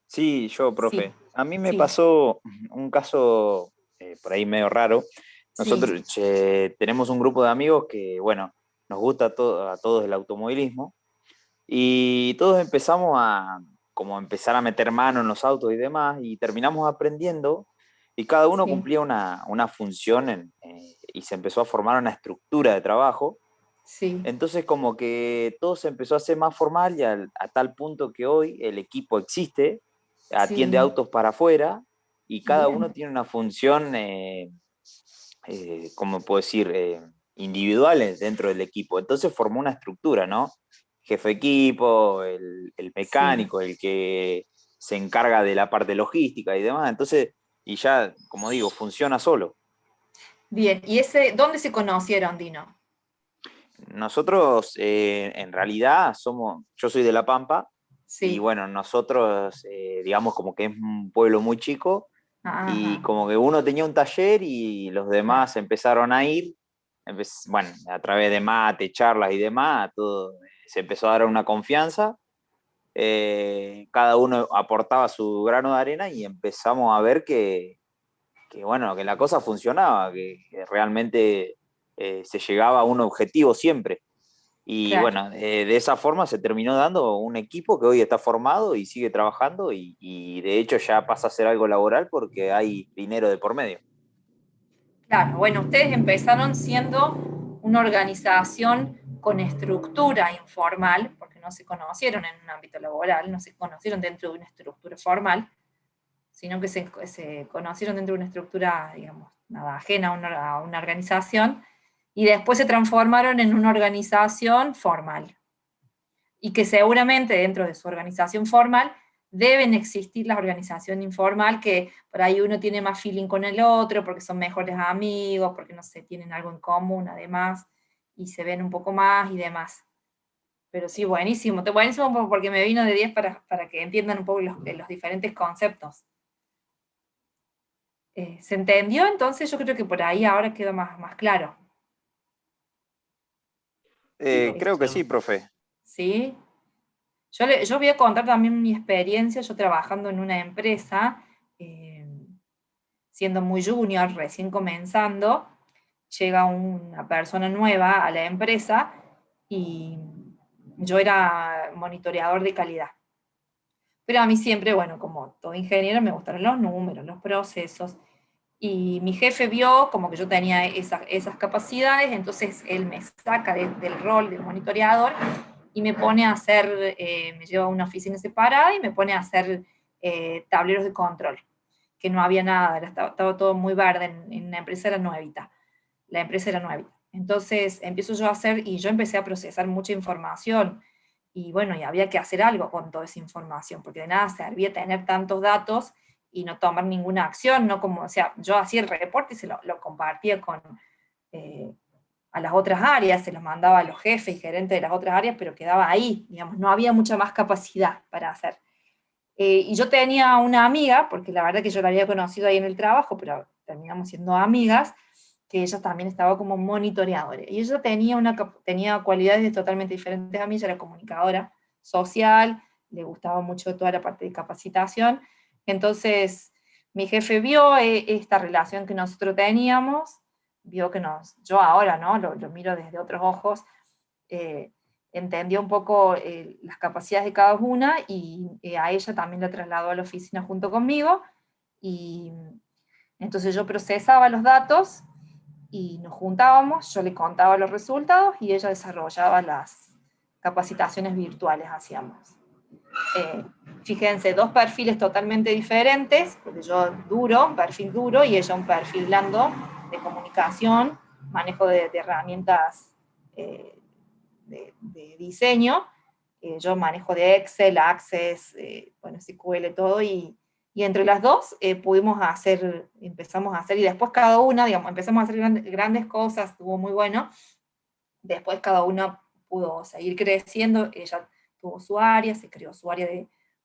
Sí, yo, profe. Sí. A mí me Sí. pasó un caso por ahí medio raro. Nosotros tenemos un grupo de amigos que, bueno, nos gusta a todos el automovilismo, y todos empezamos a empezar a meter mano en los autos y demás, y terminamos aprendiendo, y cada uno cumplía una función y se empezó a formar una estructura de trabajo. Sí. Entonces como que todo se empezó a hacer más formal, y a tal punto que hoy el equipo existe, atiende autos para afuera, y cada uno tiene una función, ¿cómo puedo decir?, individuales dentro del equipo. Entonces formó una estructura, ¿no? Jefe de equipo, el mecánico, el que se encarga de la parte logística y demás. Entonces, y ya, como digo, funciona solo. Bien, ¿y dónde se conocieron, Dino? Nosotros, en realidad, yo soy de La Pampa, Sí. y bueno, nosotros, digamos, como que es un pueblo muy chico, y como que uno tenía un taller y los demás empezaron a ir, bueno, a través de mate, charlas y demás, todo, se empezó a dar una confianza, cada uno aportaba su grano de arena, y empezamos a ver que bueno, que la cosa funcionaba, que realmente se llegaba a un objetivo siempre. Y bueno, de esa forma se terminó dando un equipo que hoy está formado y sigue trabajando, y de hecho ya pasa a ser algo laboral porque hay dinero de por medio. Claro, bueno, ustedes empezaron siendo una organización con estructura informal, porque no se conocieron en un ámbito laboral, no se conocieron dentro de una estructura formal, sino que se conocieron dentro de una estructura, digamos, nada ajena a una organización, y después se transformaron en una organización formal. Y que seguramente dentro de su organización formal deben existir la organización informal, que por ahí uno tiene más feeling con el otro, porque son mejores amigos, porque no sé, tienen algo en común además, y se ven un poco más y demás. Pero sí, buenísimo porque me vino de 10 para que entiendan un poco los diferentes conceptos. ¿Se entendió? Entonces yo creo que por ahí ahora queda más claro. Creo que sí, profe. ¿Sí? Yo voy a contar también mi experiencia, yo trabajando en una empresa, siendo muy junior, recién comenzando, llega una persona nueva a la empresa y yo era monitoreador de calidad. Pero a mí siempre, bueno, como todo ingeniero, me gustaron los números, los procesos, y mi jefe vio como que yo tenía esas capacidades, entonces él me saca del rol de monitoreador y me pone a hacer, me lleva a una oficina separada y me pone a hacer tableros de control, que no había nada, estaba todo muy verde, en la empresa era nuevita, la empresa era nuevita. Entonces empiezo yo a hacer, y yo empecé a procesar mucha información, y bueno, y había que hacer algo con toda esa información, porque de nada servía tener tantos datos y no tomar ninguna acción, no como, o sea, yo hacía el reporte y se lo compartía a las otras áreas, se los mandaba a los jefes y gerentes de las otras áreas, pero quedaba ahí, digamos, no había mucha más capacidad para hacer. Y yo tenía una amiga, porque la verdad que yo la había conocido ahí en el trabajo, pero terminamos siendo amigas, que ella también estaba como monitoreadora. Y ella tenía cualidades totalmente diferentes a mí, ella era comunicadora social, le gustaba mucho toda la parte de capacitación. Entonces, mi jefe vio esta relación que nosotros teníamos, vio que yo ahora, ¿no? Lo miro desde otros ojos, entendió un poco las capacidades de cada una, y a ella también la trasladó a la oficina junto conmigo, y entonces yo procesaba los datos, y nos juntábamos, yo le contaba los resultados, y ella desarrollaba las capacitaciones virtuales, hacíamos. Fíjense, dos perfiles totalmente diferentes, porque yo un perfil duro, y ella un perfil blando de comunicación, manejo de herramientas de diseño, yo manejo de Excel, Access, bueno, SQL, todo, y entre las dos empezamos a hacer, y después cada una, digamos, empezamos a hacer grandes cosas, estuvo muy bueno, después cada una pudo seguir creciendo, ella tuvo su área, se creó su área,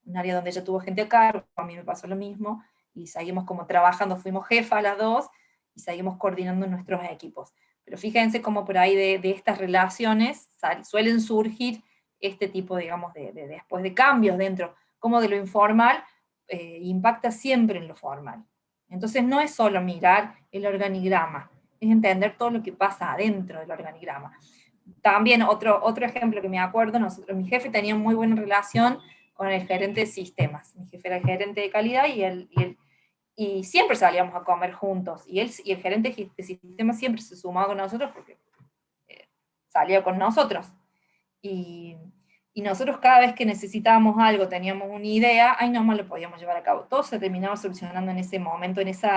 un área donde ella tuvo gente a cargo, a mí me pasó lo mismo, y seguimos como trabajando, fuimos jefas las dos, y seguimos coordinando nuestros equipos. Pero fíjense cómo por ahí de estas relaciones suelen surgir este tipo, digamos, después de cambios dentro, como de lo informal impacta siempre en lo formal. Entonces no es solo mirar el organigrama, es entender todo lo que pasa adentro del organigrama. También otro ejemplo que me acuerdo, mi jefe tenía muy buena relación con el gerente de sistemas. Mi jefe era el gerente de calidad, y siempre salíamos a comer juntos, y el gerente de sistemas siempre se sumaba con nosotros porque salía con nosotros. Y nosotros cada vez que necesitábamos algo, teníamos una idea, ahí nomás lo podíamos llevar a cabo. Todo se terminaba solucionando en ese momento, en ese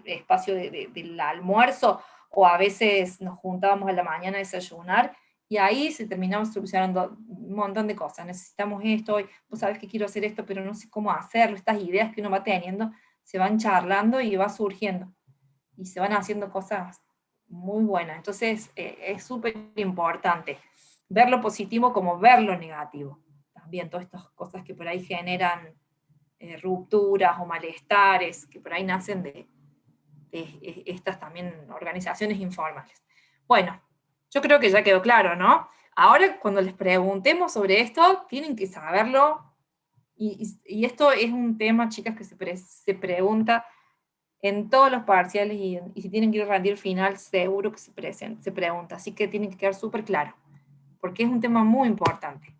espacio del almuerzo, o a veces nos juntábamos a la mañana a desayunar, y ahí se terminaba solucionando un montón de cosas. Necesitamos esto, vos sabés que quiero hacer esto, pero no sé cómo hacerlo. Estas ideas que uno va teniendo se van charlando y va surgiendo, y se van haciendo cosas muy buenas. Entonces es súper importante ver lo positivo como ver lo negativo. También todas estas cosas que por ahí generan rupturas o malestares, que por ahí nacen de estas también organizaciones informales. Bueno, yo creo que ya quedó claro, ¿no? Ahora, cuando les preguntemos sobre esto, tienen que saberlo, y esto es un tema, chicas, que se pregunta en todos los parciales, y si tienen que ir a rendir final, seguro que se pregunta, así que tienen que quedar súper claro, porque es un tema muy importante.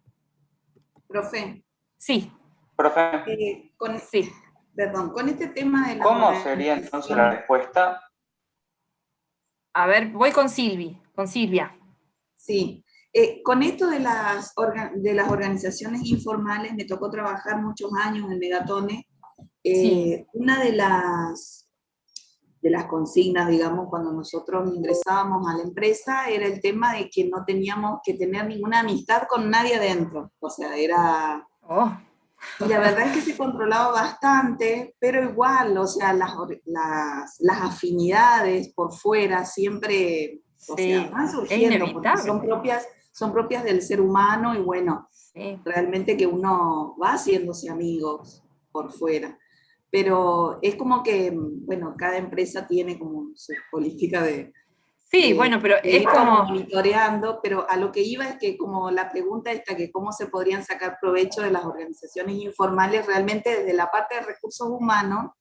Profe. Sí. Profe. Sí. Perdón, con este tema de la... ¿Cómo sería entonces la respuesta? A ver, voy con Silvia. Sí. Con esto de las organizaciones informales, me tocó trabajar muchos años en Megatone, Una de las consignas, digamos, cuando nosotros ingresábamos a la empresa, era el tema de que no teníamos que tener ninguna amistad con nadie adentro. O sea, era... Y la verdad es que se controlaba bastante, pero igual, o sea, las afinidades por fuera siempre, o sea, van surgiendo, porque son propias del ser humano, y bueno, realmente que uno va haciéndose amigos por fuera. Pero es como que, bueno, cada empresa tiene como su política de... Sí, bueno, pero de es ir como... monitoreando, pero a lo que iba es que como la pregunta esta, que cómo se podrían sacar provecho de las organizaciones informales, realmente desde la parte de recursos humanos,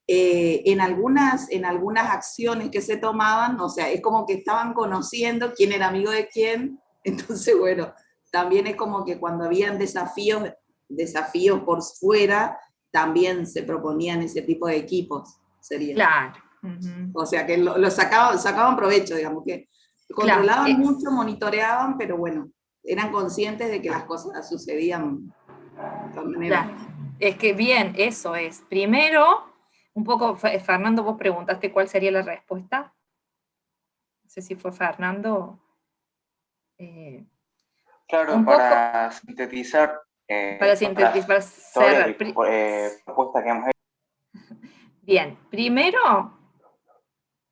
en algunas acciones que se tomaban, o sea, es como que estaban conociendo quién era amigo de quién, entonces, bueno, también es como que cuando habían desafíos por fuera, también se proponían ese tipo de equipos, sería. Claro. O sea, que lo sacaban provecho, digamos, que controlaban mucho, monitoreaban, pero bueno, eran conscientes de que las cosas sucedían de todas maneras. Claro. Es que bien, eso es. Primero, un poco, Fernando, vos preguntaste cuál sería la respuesta. No sé si fue Fernando. Claro, para sintetizar. Para cerrar. Propuesta que hemos hecho. Bien, primero,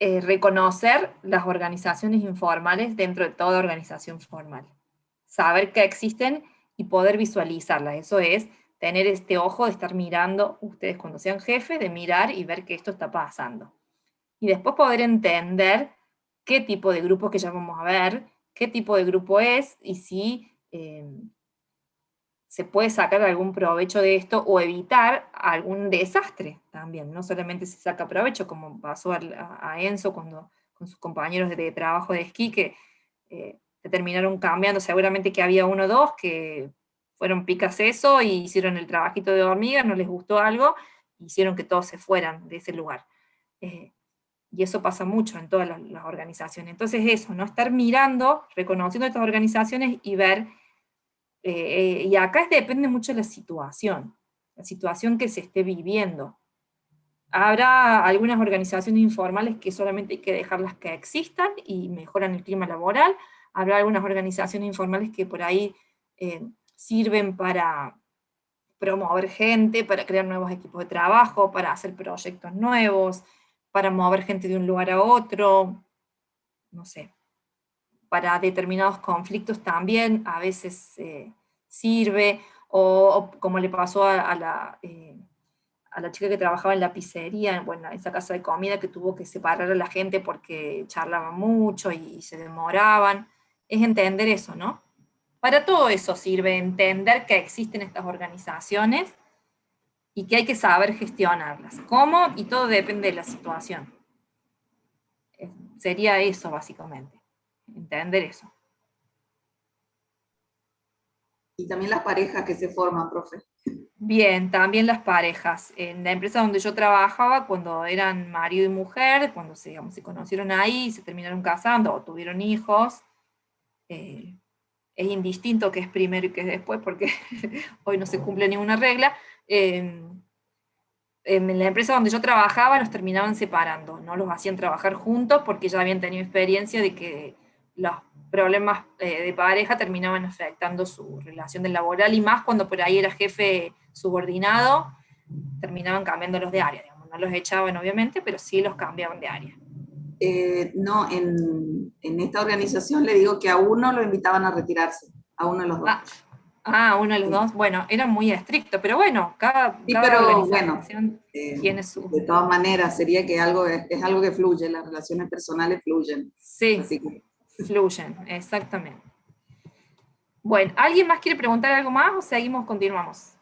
reconocer las organizaciones informales dentro de toda organización formal. Saber que existen y poder visualizarlas. Eso es tener este ojo de estar mirando, ustedes cuando sean jefes, de mirar y ver que esto está pasando. Y después poder entender qué tipo de grupo, que ya vamos a ver, qué tipo de grupo es y si se puede sacar algún provecho de esto o evitar algún desastre también. No solamente se saca provecho, como pasó a Enzo con sus compañeros de trabajo de esquí, que se terminaron cambiando. Seguramente que había uno o dos que fueron picas eso y hicieron el trabajito de hormiga, no les gustó algo, hicieron que todos se fueran de ese lugar. Y eso pasa mucho en todas las organizaciones. Entonces eso, ¿no? Estar mirando, reconociendo estas organizaciones y ver. Y acá depende mucho de la situación que se esté viviendo. Habrá algunas organizaciones informales que solamente hay que dejarlas que existan y mejoran el clima laboral. Habrá algunas organizaciones informales que por ahí sirven para promover gente, para crear nuevos equipos de trabajo, para hacer proyectos nuevos, para mover gente de un lugar a otro, no sé. Para determinados conflictos también a veces sirve, o como le pasó a la chica que trabajaba en la pizzería, bueno, en esa casa de comida, que tuvo que separar a la gente porque charlaban mucho y se demoraban. Es entender eso, ¿no? Para todo eso sirve entender que existen estas organizaciones y que hay que saber gestionarlas. ¿Cómo? Y todo depende de la situación. Sería eso, básicamente. Entender eso. Y también las parejas que se forman, profe. Bien, también las parejas. En la empresa donde yo trabajaba, cuando eran marido y mujer, cuando se conocieron ahí, se terminaron casando o tuvieron hijos, es indistinto que es primero y que es después, porque hoy no se cumple ninguna regla. En la empresa donde yo trabajaba los terminaban separando, no los hacían trabajar juntos porque ya habían tenido experiencia de que los problemas de pareja terminaban afectando su relación laboral, y más cuando por ahí era jefe subordinado, terminaban cambiándolos de área, digamos. No los echaban obviamente, pero sí los cambiaban de área. No, en esta organización le digo que a uno lo invitaban a retirarse, a uno de los dos. Uno de los dos, bueno, era muy estricto, pero bueno, cada pero organización tiene su... De todas maneras, sería que es algo que fluye, las relaciones personales fluyen. Sí, así que... fluyen, exactamente. Bueno, ¿alguien más quiere preguntar algo más o seguimos, continuamos?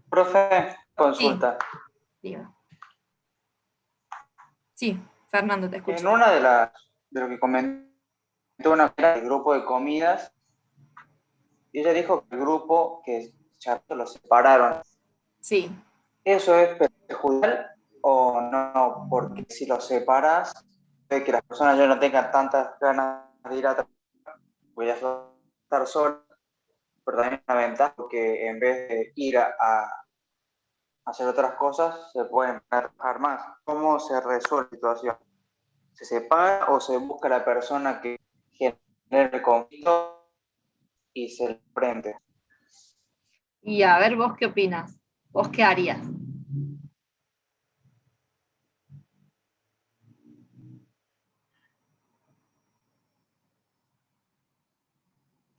Profe, consulta. Sí, diga. Sí, Fernando, te escucho. En una de lo que comentó el grupo de comidas, ella dijo que el grupo que ya lo separaron. Sí. ¿Eso es perjudicial o no? Porque si lo separas, de que las personas ya no tengan tantas ganas de ir a trabajar, voy a estar sola, pero también es una ventaja porque en vez de ir a hacer otras cosas, se pueden trabajar más. ¿Cómo se resuelve la situación? ¿Se separa o se busca la persona que genere el conflicto y se le prende? Y a ver, ¿vos qué opinas? ¿Vos qué harías?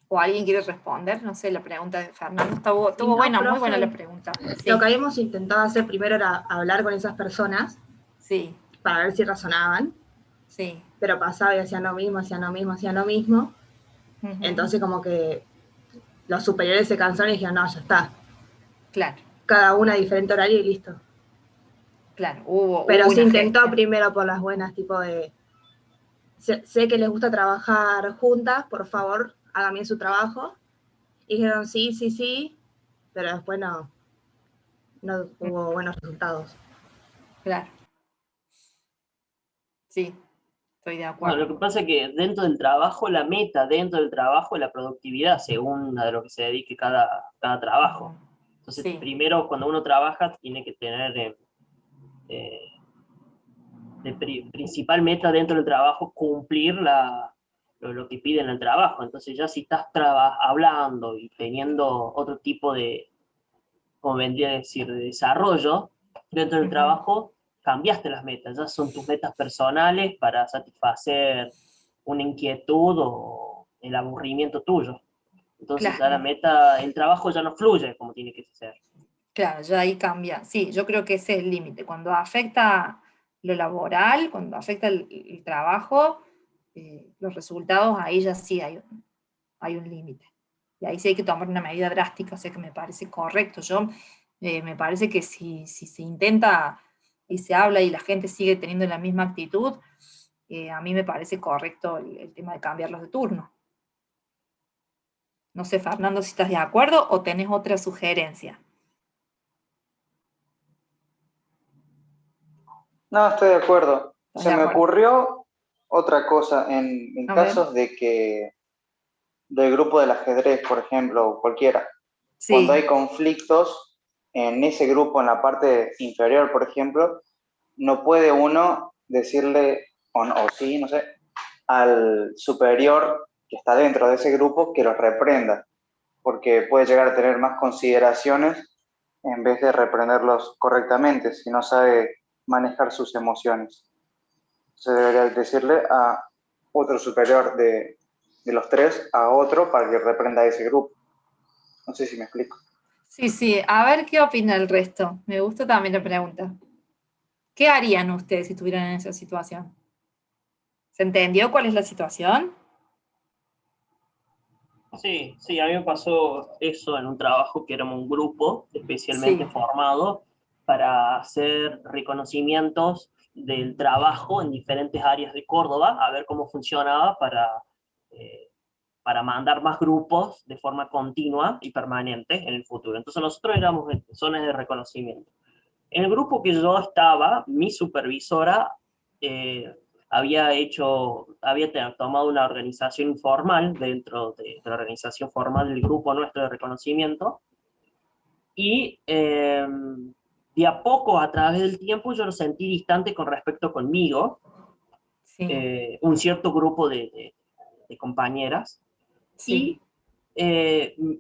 ¿O alguien quiere responder? No sé, la pregunta de Fernando estuvo buena, muy buena la pregunta. Sí. Lo que habíamos intentado hacer primero era hablar con esas personas. Sí. Para ver si razonaban. Sí. Pero pasaba y hacían lo mismo, hacían lo mismo, hacían lo mismo. Entonces como que los superiores se cansaron y dijeron, no, ya está. Claro. Cada una a diferente horario y listo. Claro, pero se intentó primero por las buenas, tipo de, sé que les gusta trabajar juntas, por favor, hagan bien su trabajo. Y dijeron sí, pero después no hubo buenos resultados. Claro. Sí, estoy de acuerdo. Bueno, lo que pasa es que dentro del trabajo, la meta dentro del trabajo es la productividad, según a lo que se dedique cada trabajo. Entonces, primero, cuando uno trabaja, tiene que tener de principal meta dentro del trabajo cumplir lo que piden en el trabajo. Entonces, ya si estás hablando y teniendo otro tipo de, como vendría a decir, de desarrollo dentro del trabajo, cambiaste las metas, ya son tus metas personales para satisfacer una inquietud o el aburrimiento tuyo. Entonces ya la meta, el trabajo ya no fluye como tiene que ser. Claro, ya ahí cambia. Sí, yo creo que ese es el límite. Cuando afecta lo laboral, cuando afecta el trabajo, los resultados, ahí ya sí hay un límite. Y ahí sí hay que tomar una medida drástica, o sea que me parece correcto. Me parece que si se intenta y se habla y la gente sigue teniendo la misma actitud, a mí me parece correcto el tema de cambiarlos de turno. No sé, Fernando, si estás de acuerdo o tenés otra sugerencia. No, estoy de acuerdo. Se me ocurrió otra cosa en casos de que del grupo del ajedrez, por ejemplo, o cualquiera, cuando hay conflictos en ese grupo, en la parte inferior, por ejemplo, no puede uno decirle, o sí, no sé, al superior que está dentro de ese grupo que los reprenda, porque puede llegar a tener más consideraciones en vez de reprenderlos correctamente, si no sabe manejar sus emociones. Se debería decirle a otro superior de los tres a otro para que reprenda a ese grupo. No sé si me explico. Sí, a ver qué opina el resto. Me gusta también la pregunta. ¿Qué harían ustedes si estuvieran en esa situación? ¿Se entendió cuál es la situación? Sí, a mí me pasó eso en un trabajo que éramos un grupo especialmente formado para hacer reconocimientos del trabajo en diferentes áreas de Córdoba, a ver cómo funcionaba para mandar más grupos de forma continua y permanente en el futuro. Entonces nosotros éramos zonas de reconocimiento. En el grupo que yo estaba, mi supervisora había tomado una organización informal dentro de la organización formal del grupo nuestro de reconocimiento, y de a poco, a través del tiempo, yo lo sentí distante con respecto conmigo, un cierto grupo de compañeras, y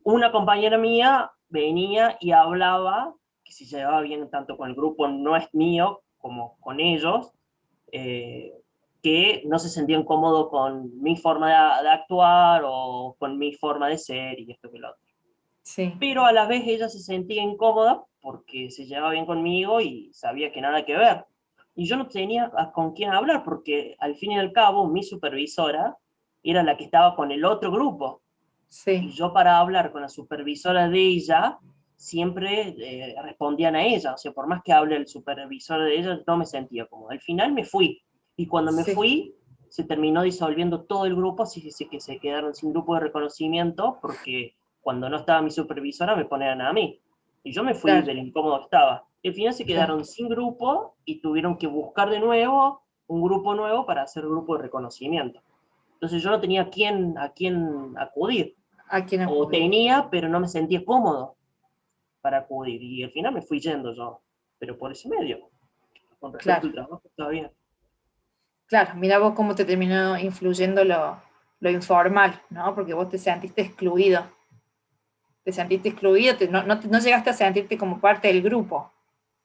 una compañera mía venía y hablaba que se llevaba bien tanto con el grupo no es mío como con ellos, que no se sentían cómodos con mi forma de actuar o con mi forma de ser y esto que lo otro. Pero a la vez ella se sentía incómoda porque se llevaba bien conmigo y sabía que nada que ver. Y yo no tenía con quién hablar porque al fin y al cabo mi supervisora era la que estaba con el otro grupo. Y yo para hablar con la supervisora de ella, siempre respondían a ella. O sea, por más que hable el supervisor de ella, no me sentía cómodo. Al final me fui. Y cuando me fui, se terminó disolviendo todo el grupo, así que se quedaron sin grupo de reconocimiento, porque cuando no estaba mi supervisora me ponían a mí. Y yo me fui del incómodo que estaba. Y al final se quedaron sin grupo y tuvieron que buscar de nuevo un grupo nuevo para hacer grupo de reconocimiento. Entonces yo no tenía a quién acudir. O tenía, pero no me sentía cómodo para acudir, y al final me fui yendo yo, pero por ese medio. Con respecto al trabajo está bien. Claro, mira vos cómo te terminó influyendo lo informal, ¿no? Porque vos te sentiste excluido. No llegaste a sentirte como parte del grupo.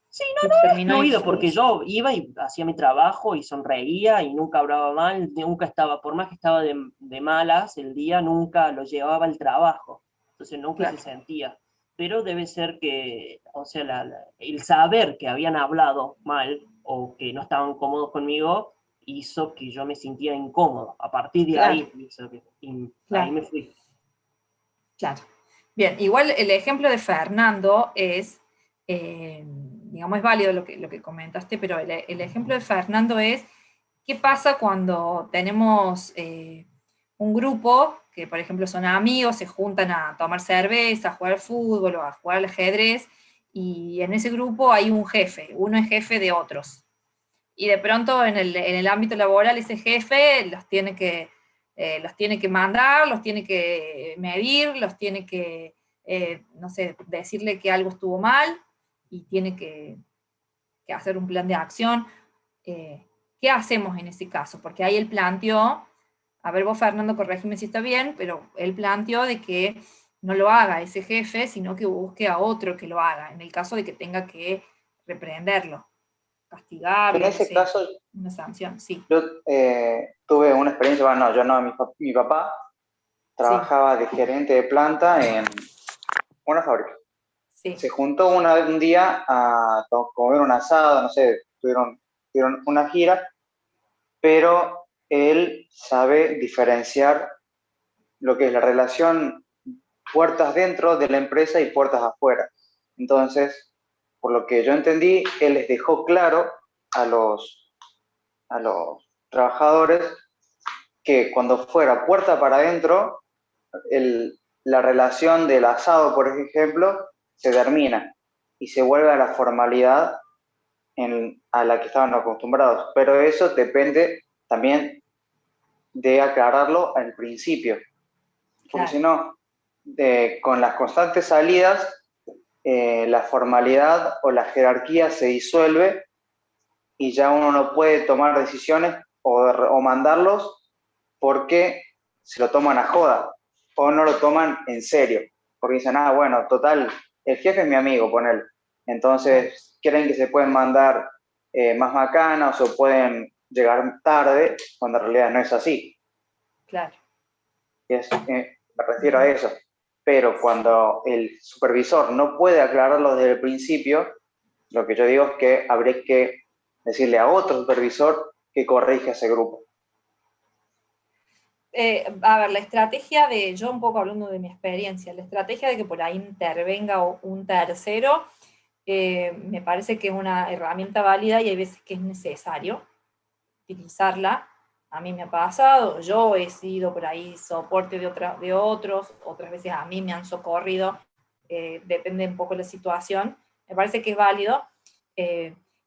Sí, no excluido, porque yo iba y hacía mi trabajo y sonreía y nunca hablaba mal, nunca estaba, por más que estaba de malas el día, nunca lo llevaba al trabajo. Entonces nunca se sentía. Pero debe ser que, o sea, el saber que habían hablado mal o que no estaban cómodos conmigo hizo que yo me sintiera incómodo. A partir de ahí, ahí me fui. Claro. Bien, igual el ejemplo de Fernando es, digamos, es válido lo que comentaste, pero el ejemplo de Fernando es, ¿qué pasa cuando tenemos un grupo que, por ejemplo, son amigos, se juntan a tomar cerveza, a jugar al fútbol o a jugar al ajedrez, y en ese grupo hay un jefe, uno es jefe de otros. Y de pronto en el ámbito laboral ese jefe los tiene que mandar, los tiene que medir, los tiene que, no sé, decirle que algo estuvo mal, y tiene que hacer un plan de acción. ¿Qué hacemos en ese caso? Porque ahí él planteó, a ver vos Fernando, corregime si está bien, pero él planteó de que no lo haga ese jefe, sino que busque a otro que lo haga, en el caso de que tenga que reprenderlo, castigarlo. En ese caso, una sanción, sí. Yo tuve una experiencia, bueno, no, yo no, mi papá trabajaba de gerente de planta en una fábrica. Sí. Se juntó un día a comer un asado, no sé, tuvieron una gira, pero él sabe diferenciar lo que es la relación puertas dentro de la empresa y puertas afuera. Entonces, por lo que yo entendí, él les dejó claro a los trabajadores que cuando fuera puerta para adentro, la relación del asado, por ejemplo, se termina y se vuelve a la formalidad a la que estaban acostumbrados. Pero eso depende también de aclararlo al principio. Porque si no, con las constantes salidas, la formalidad o la jerarquía se disuelve y ya uno no puede tomar decisiones o mandarlos porque se lo toman a joda o no lo toman en serio. Porque dicen, bueno, total, el jefe es mi amigo, ponele. Entonces, creen que se pueden mandar más macanas o pueden llegar tarde, cuando en realidad no es así. Claro. Me refiero a eso. Pero cuando el supervisor no puede aclararlo desde el principio, lo que yo digo es que habría que decirle a otro supervisor que corrija ese grupo. A ver, la estrategia yo un poco hablando de mi experiencia, la estrategia de que por ahí intervenga un tercero, me parece que es una herramienta válida y hay veces que es necesario utilizarla. A mí me ha pasado, yo he sido por ahí soporte de otros, otras veces a mí me han socorrido, depende un poco de la situación, me parece que es válido,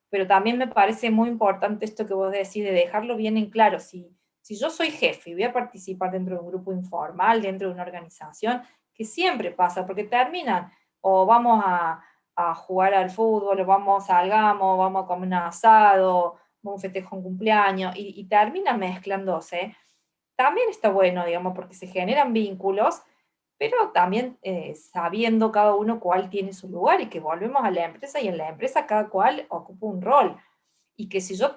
pero también me parece muy importante esto que vos decís, de dejarlo bien en claro. Si yo soy jefe y voy a participar dentro de un grupo informal, dentro de una organización, que siempre pasa, porque terminan, o vamos a jugar al fútbol, o salgamos, vamos a comer un asado, un festejo, un cumpleaños, y termina mezclándose. También está bueno, digamos, porque se generan vínculos, pero también sabiendo cada uno cuál tiene su lugar, y que volvemos a la empresa, y en la empresa cada cual ocupa un rol. Y que si yo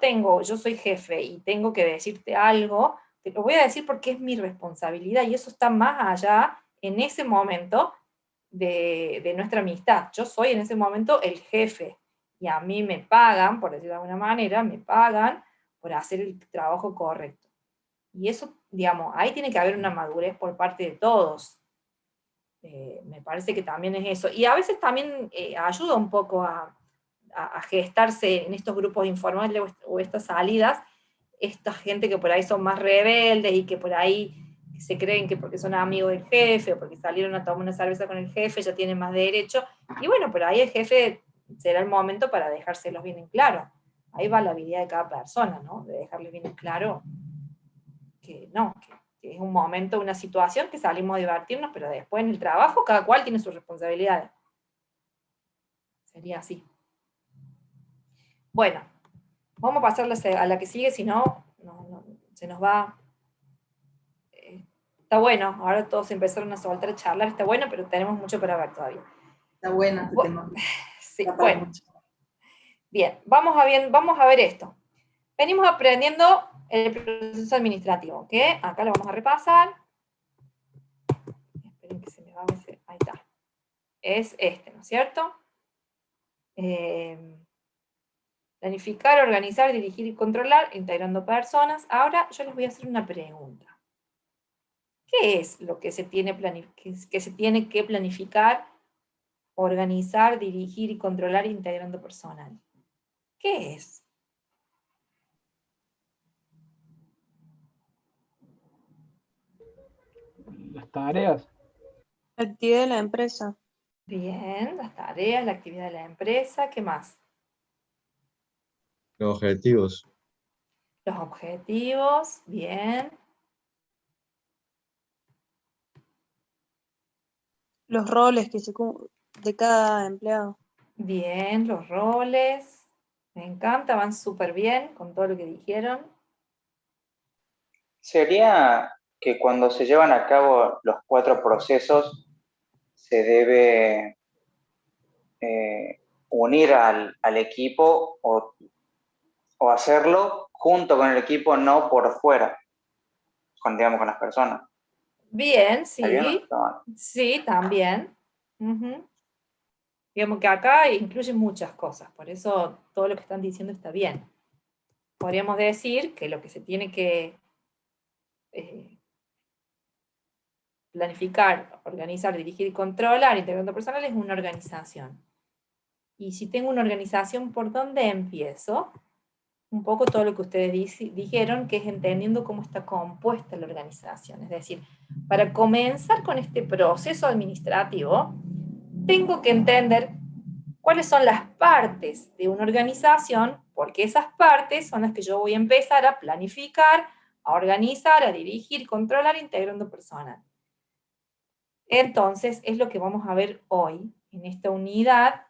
soy jefe y tengo que decirte algo, te lo voy a decir porque es mi responsabilidad, y eso está más allá en ese momento de nuestra amistad. Yo soy en ese momento el jefe, y a mí me pagan, por decirlo de alguna manera, me pagan por hacer el trabajo correcto. Y eso, digamos, ahí tiene que haber una madurez por parte de todos. Me parece que también es eso. Y a veces también ayuda un poco a gestarse en estos grupos informales o estas salidas, esta gente que por ahí son más rebeldes y que por ahí se creen que porque son amigos del jefe o porque salieron a tomar una cerveza con el jefe ya tienen más derecho. Y bueno, por ahí el jefe será el momento para dejárselos bien en claro. Ahí va la habilidad de cada persona, ¿no? De dejarles bien en claro que no, que es un momento, una situación que salimos a divertirnos, pero después en el trabajo cada cual tiene sus responsabilidades. Sería así. Bueno, vamos a pasar a la que sigue, si no, se nos va. Está bueno, ahora todos empezaron a soltar a charlar, está bueno, pero tenemos mucho para ver todavía. Está bueno este tema. Sí, bueno. Bien, vamos a ver esto. Venimos aprendiendo el proceso administrativo, que acá lo vamos a repasar. Esperen que se me va a ver. Ahí está. Es este, ¿no es cierto? Planificar, organizar, dirigir y controlar, integrando personas. Ahora yo les voy a hacer una pregunta. ¿Qué es lo que se tiene que planificar, organizar, dirigir y controlar integrando personal? ¿Qué es? Las tareas. La actividad de la empresa. Bien, las tareas, la actividad de la empresa. ¿Qué más? Los objetivos. Los objetivos, bien. Los roles de cada empleado. Bien, los roles. Me encanta, van súper bien con todo lo que dijeron. Sería que cuando se llevan a cabo los 4 procesos, se debe unir al equipo o hacerlo junto con el equipo, no por fuera, digamos, con las personas. Bien, sí. ¿Está bien o está mal? Sí, también. Digamos que acá incluye muchas cosas, por eso todo lo que están diciendo está bien. Podríamos decir que lo que se tiene que planificar, organizar, dirigir y controlar integrando personal es una organización. Y si tengo una organización, ¿por dónde empiezo? Un poco todo lo que ustedes dijeron, que es entendiendo cómo está compuesta la organización. Es decir, para comenzar con este proceso administrativo, tengo que entender cuáles son las partes de una organización, porque esas partes son las que yo voy a empezar a planificar, a organizar, a dirigir, controlar, integrando personal. Entonces, es lo que vamos a ver hoy en esta unidad,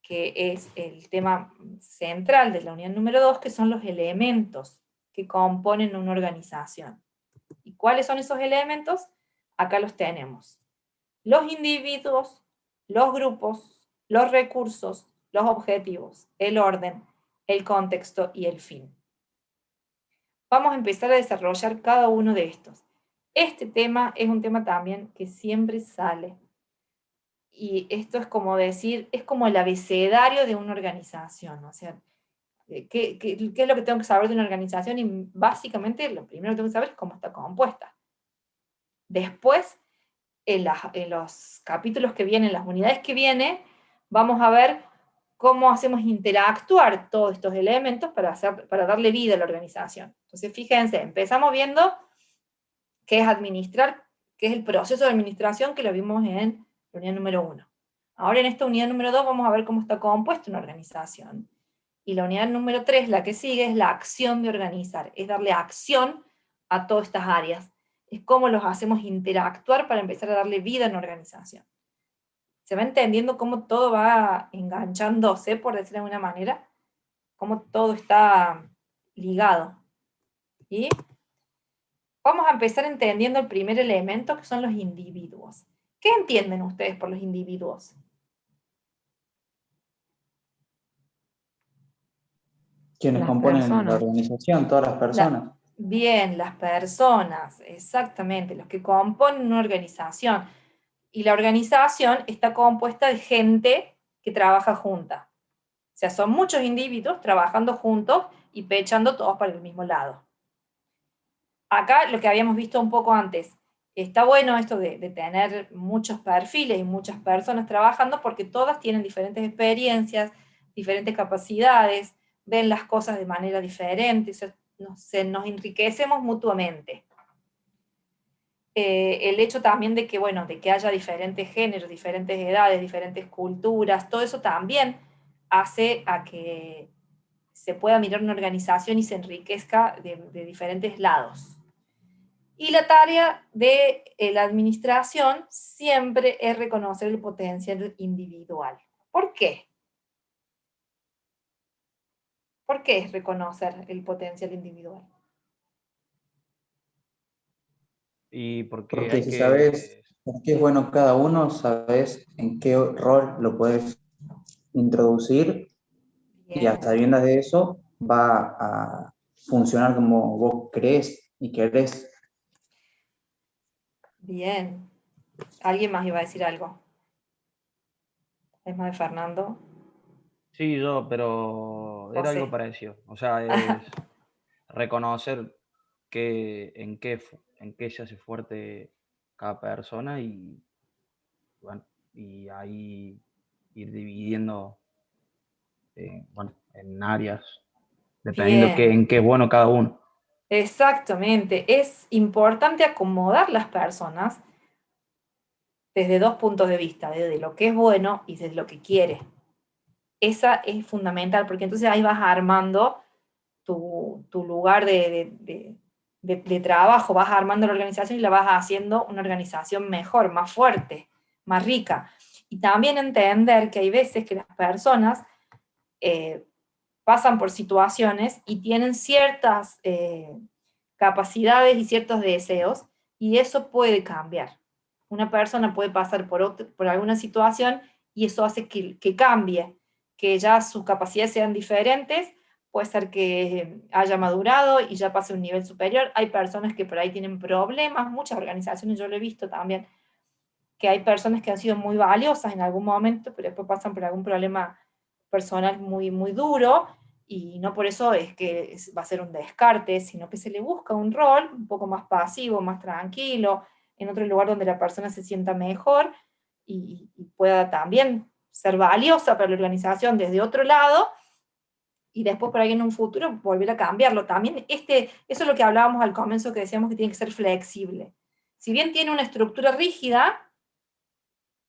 que es el tema central de la unidad número 2, que son los elementos que componen una organización. ¿Y cuáles son esos elementos? Acá los tenemos. Los individuos, los grupos, los recursos, los objetivos, el orden, el contexto y el fin. Vamos a empezar a desarrollar cada uno de estos. Este tema es un tema también que siempre sale. Y esto es como decir, es como el abecedario de una organización. O sea, ¿qué es lo que tengo que saber de una organización? Y básicamente lo primero que tengo que saber es cómo está compuesta. Después, en los capítulos que vienen, las unidades que vienen, vamos a ver cómo hacemos interactuar todos estos elementos para darle vida a la organización. Entonces, fíjense, empezamos viendo qué es administrar, qué es el proceso de administración, que lo vimos en la unidad número 1. Ahora en esta unidad número 2 vamos a ver cómo está compuesta una organización. Y la unidad número 3, la que sigue, es la acción de organizar, es darle acción a todas estas áreas. Es cómo los hacemos interactuar para empezar a darle vida a una organización. ¿Se va entendiendo cómo todo va enganchándose, por decirlo de alguna manera? Cómo todo está ligado. ¿Y? Vamos a empezar entendiendo el primer elemento, que son los individuos. ¿Qué entienden ustedes por los individuos? Quienes componen la organización, todas las personas. Bien, las personas, exactamente, los que componen una organización. Y la organización está compuesta de gente que trabaja junta. O sea, son muchos individuos trabajando juntos y pechando todos para el mismo lado. Acá lo que habíamos visto un poco antes, está bueno esto de tener muchos perfiles y muchas personas trabajando, porque todas tienen diferentes experiencias, diferentes capacidades, ven las cosas de manera diferente, o sea, nos enriquecemos mutuamente. El hecho también de que, bueno, de que haya diferentes géneros, diferentes edades, diferentes culturas, todo eso también hace a que se pueda mirar una organización y se enriquezca de diferentes lados. Y la tarea de la administración siempre es reconocer el potencial individual. ¿Por qué? ¿Por qué es reconocer el potencial individual? Y Porque si sabes por qué es bueno cada uno, sabes en qué rol lo puedes introducir y a sabiendas de eso va a funcionar como vos crees y querés. Bien. ¿Alguien más iba a decir algo? ¿Es más de Fernando? Sí, yo, pero era José. algo parecido. O sea, es reconocer en qué se hace fuerte cada persona y, bueno, y ahí ir dividiendo en áreas, dependiendo Bien. en qué es bueno cada uno. Exactamente. Es importante acomodar las personas desde dos puntos de vista, desde lo que es bueno y desde lo que quiere. Esa es fundamental, porque entonces ahí vas armando tu lugar de trabajo, vas armando la organización y la vas haciendo una organización mejor, más fuerte, más rica. Y también entender que hay veces que las personas pasan por situaciones y tienen ciertas capacidades y ciertos deseos, y eso puede cambiar. Una persona puede pasar por alguna situación y eso hace que cambie, que ya sus capacidades sean diferentes, puede ser que haya madurado y ya pase a un nivel superior. Hay personas que por ahí tienen problemas, muchas organizaciones, yo lo he visto también, que hay personas que han sido muy valiosas en algún momento, pero después pasan por algún problema personal muy, muy duro, y no por eso es que va a ser un descarte, sino que se le busca un rol un poco más pasivo, más tranquilo, en otro lugar donde la persona se sienta mejor y pueda también ser valiosa para la organización desde otro lado, y después por ahí en un futuro volver a cambiarlo. También eso es lo que hablábamos al comienzo, que decíamos que tiene que ser flexible. Si bien tiene una estructura rígida,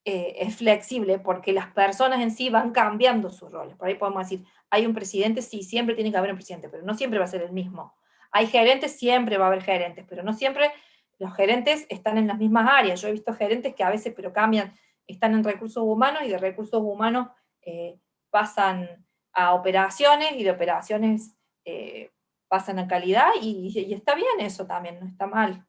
es flexible porque las personas en sí van cambiando sus roles. Por ahí podemos decir, hay un presidente, sí, siempre tiene que haber un presidente, pero no siempre va a ser el mismo. Hay gerentes, siempre va a haber gerentes, pero no siempre los gerentes están en las mismas áreas. Yo he visto gerentes que a veces, pero cambian, están en recursos humanos y de recursos humanos pasan a operaciones y de operaciones pasan a calidad y está bien eso también, no está mal.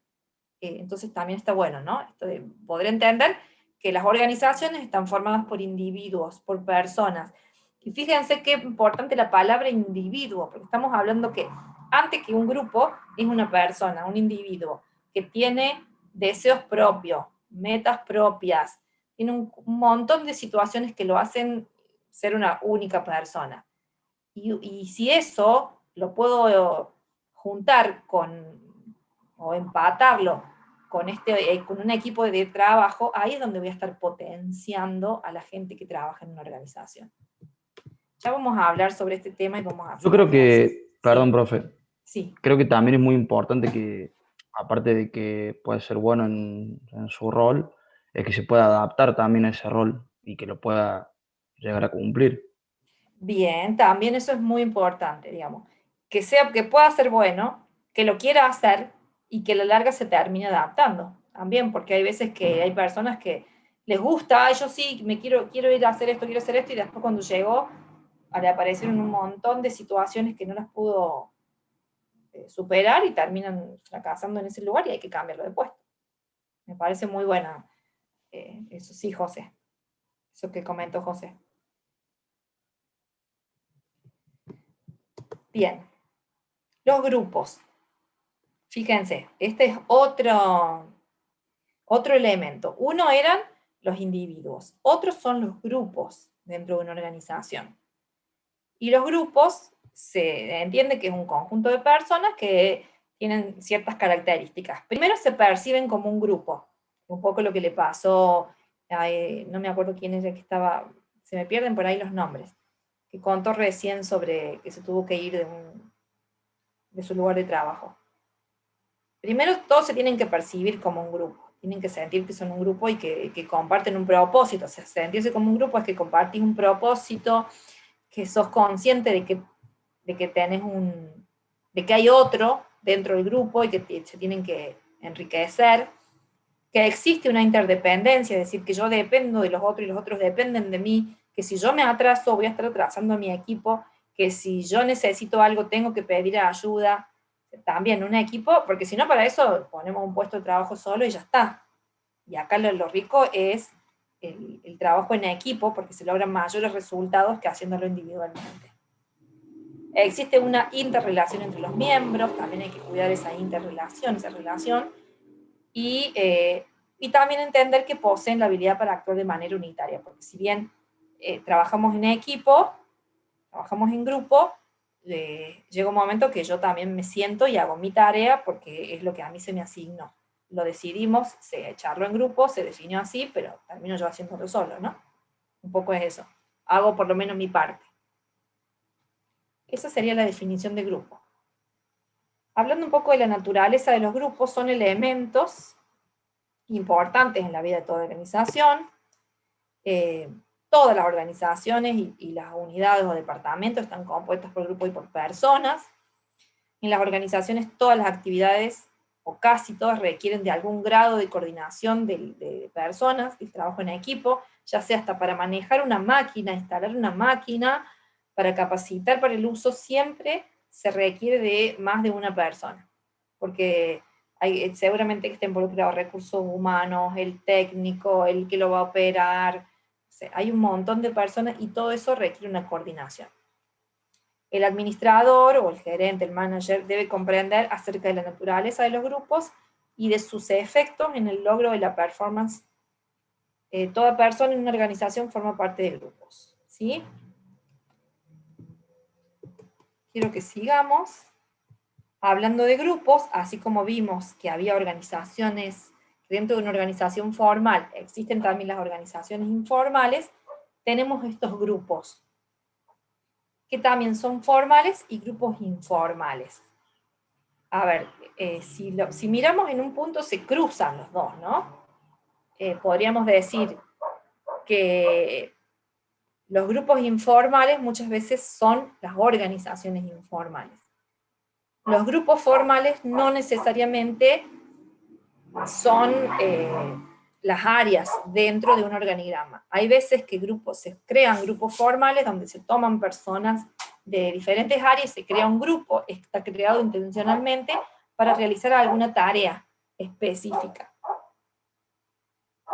Entonces también está bueno, ¿no? Esto de poder entender que las organizaciones están formadas por individuos, por personas. Y fíjense qué importante la palabra individuo, porque estamos hablando que antes que un grupo es una persona, un individuo, que tiene deseos propios, metas propias, tiene un montón de situaciones que lo hacen ser una única persona. Y si eso lo puedo juntar o empatarlo con un equipo de trabajo, ahí es donde voy a estar potenciando a la gente que trabaja en una organización. Ya vamos a hablar sobre este tema y vamos a... Yo creo que, perdón, sí. profe, sí. Creo que también es muy importante que, aparte de que puede ser bueno en su rol, es que se pueda adaptar también a ese rol y que lo pueda llegar a cumplir. Bien, también eso es muy importante, digamos, que pueda ser bueno, que lo quiera hacer y que a la larga se termine adaptando también, porque hay veces que hay personas que les gusta, yo sí, quiero ir a hacer esto, quiero hacer esto, y después cuando llegó, le aparecieron un montón de situaciones que no las pudo superar y terminan fracasando en ese lugar y hay que cambiarlo de puesto. Me parece muy buena eso, sí, José, eso que comentó José. Bien, los grupos. Fíjense, este es otro elemento. Uno eran los individuos, otros son los grupos dentro de una organización. Y los grupos se entiende que es un conjunto de personas que tienen ciertas características. Primero se perciben como un grupo, un poco lo que le pasó, no me acuerdo quién es el que estaba, se me pierden por ahí los nombres, que contó recién sobre que se tuvo que ir de su lugar de trabajo. Primero, todos se tienen que percibir como un grupo, tienen que sentir que son un grupo y que comparten un propósito. O sea, sentirse como un grupo es que compartís un propósito, que sos consciente de que tenés de que hay otro dentro del grupo y que se tienen que enriquecer, que existe una interdependencia, es decir, que yo dependo de los otros y los otros dependen de mí, que si yo me atraso voy a estar atrasando a mi equipo, que si yo necesito algo tengo que pedir ayuda, también un equipo, porque si no para eso ponemos un puesto de trabajo solo y ya está. Y acá lo rico es el trabajo en equipo, porque se logran mayores resultados que haciéndolo individualmente. Existe una interrelación entre los miembros, también hay que cuidar esa interrelación, esa relación, y también entender que poseen la habilidad para actuar de manera unitaria, porque si bien trabajamos en equipo, trabajamos en grupo, llega un momento que yo también me siento y hago mi tarea porque es lo que a mí se me asignó. Lo decidimos, se echarlo en grupo, se definió así, pero termino yo haciéndolo solo, ¿no? Un poco es eso. Hago por lo menos mi parte. Esa sería la definición de grupo. Hablando un poco de la naturaleza de los grupos, son elementos importantes en la vida de toda organización. Todas las organizaciones y las unidades o departamentos están compuestas por grupos y por personas. En las organizaciones todas las actividades, o casi todas, requieren de algún grado de coordinación de personas, del trabajo en equipo, ya sea hasta para manejar una máquina, instalar una máquina, para capacitar para el uso, siempre se requiere de más de una persona, porque seguramente que esté involucrado recursos humanos, el técnico, el que lo va a operar, o sea, hay un montón de personas y todo eso requiere una coordinación. El administrador o el gerente, el manager, debe comprender acerca de la naturaleza de los grupos y de sus efectos en el logro de la performance. Toda persona en una organización forma parte de grupos, ¿sí? Quiero que sigamos hablando de grupos, así como vimos que había organizaciones, dentro de una organización formal existen también las organizaciones informales, tenemos estos grupos, que también son formales y grupos informales. A ver, si miramos en un punto se cruzan los dos, ¿no? Podríamos decir que los grupos informales muchas veces son las organizaciones informales. Los grupos formales no necesariamente son las áreas dentro de un organigrama. Hay veces que se crean grupos formales donde se toman personas de diferentes áreas, se crea un grupo, está creado intencionalmente para realizar alguna tarea específica.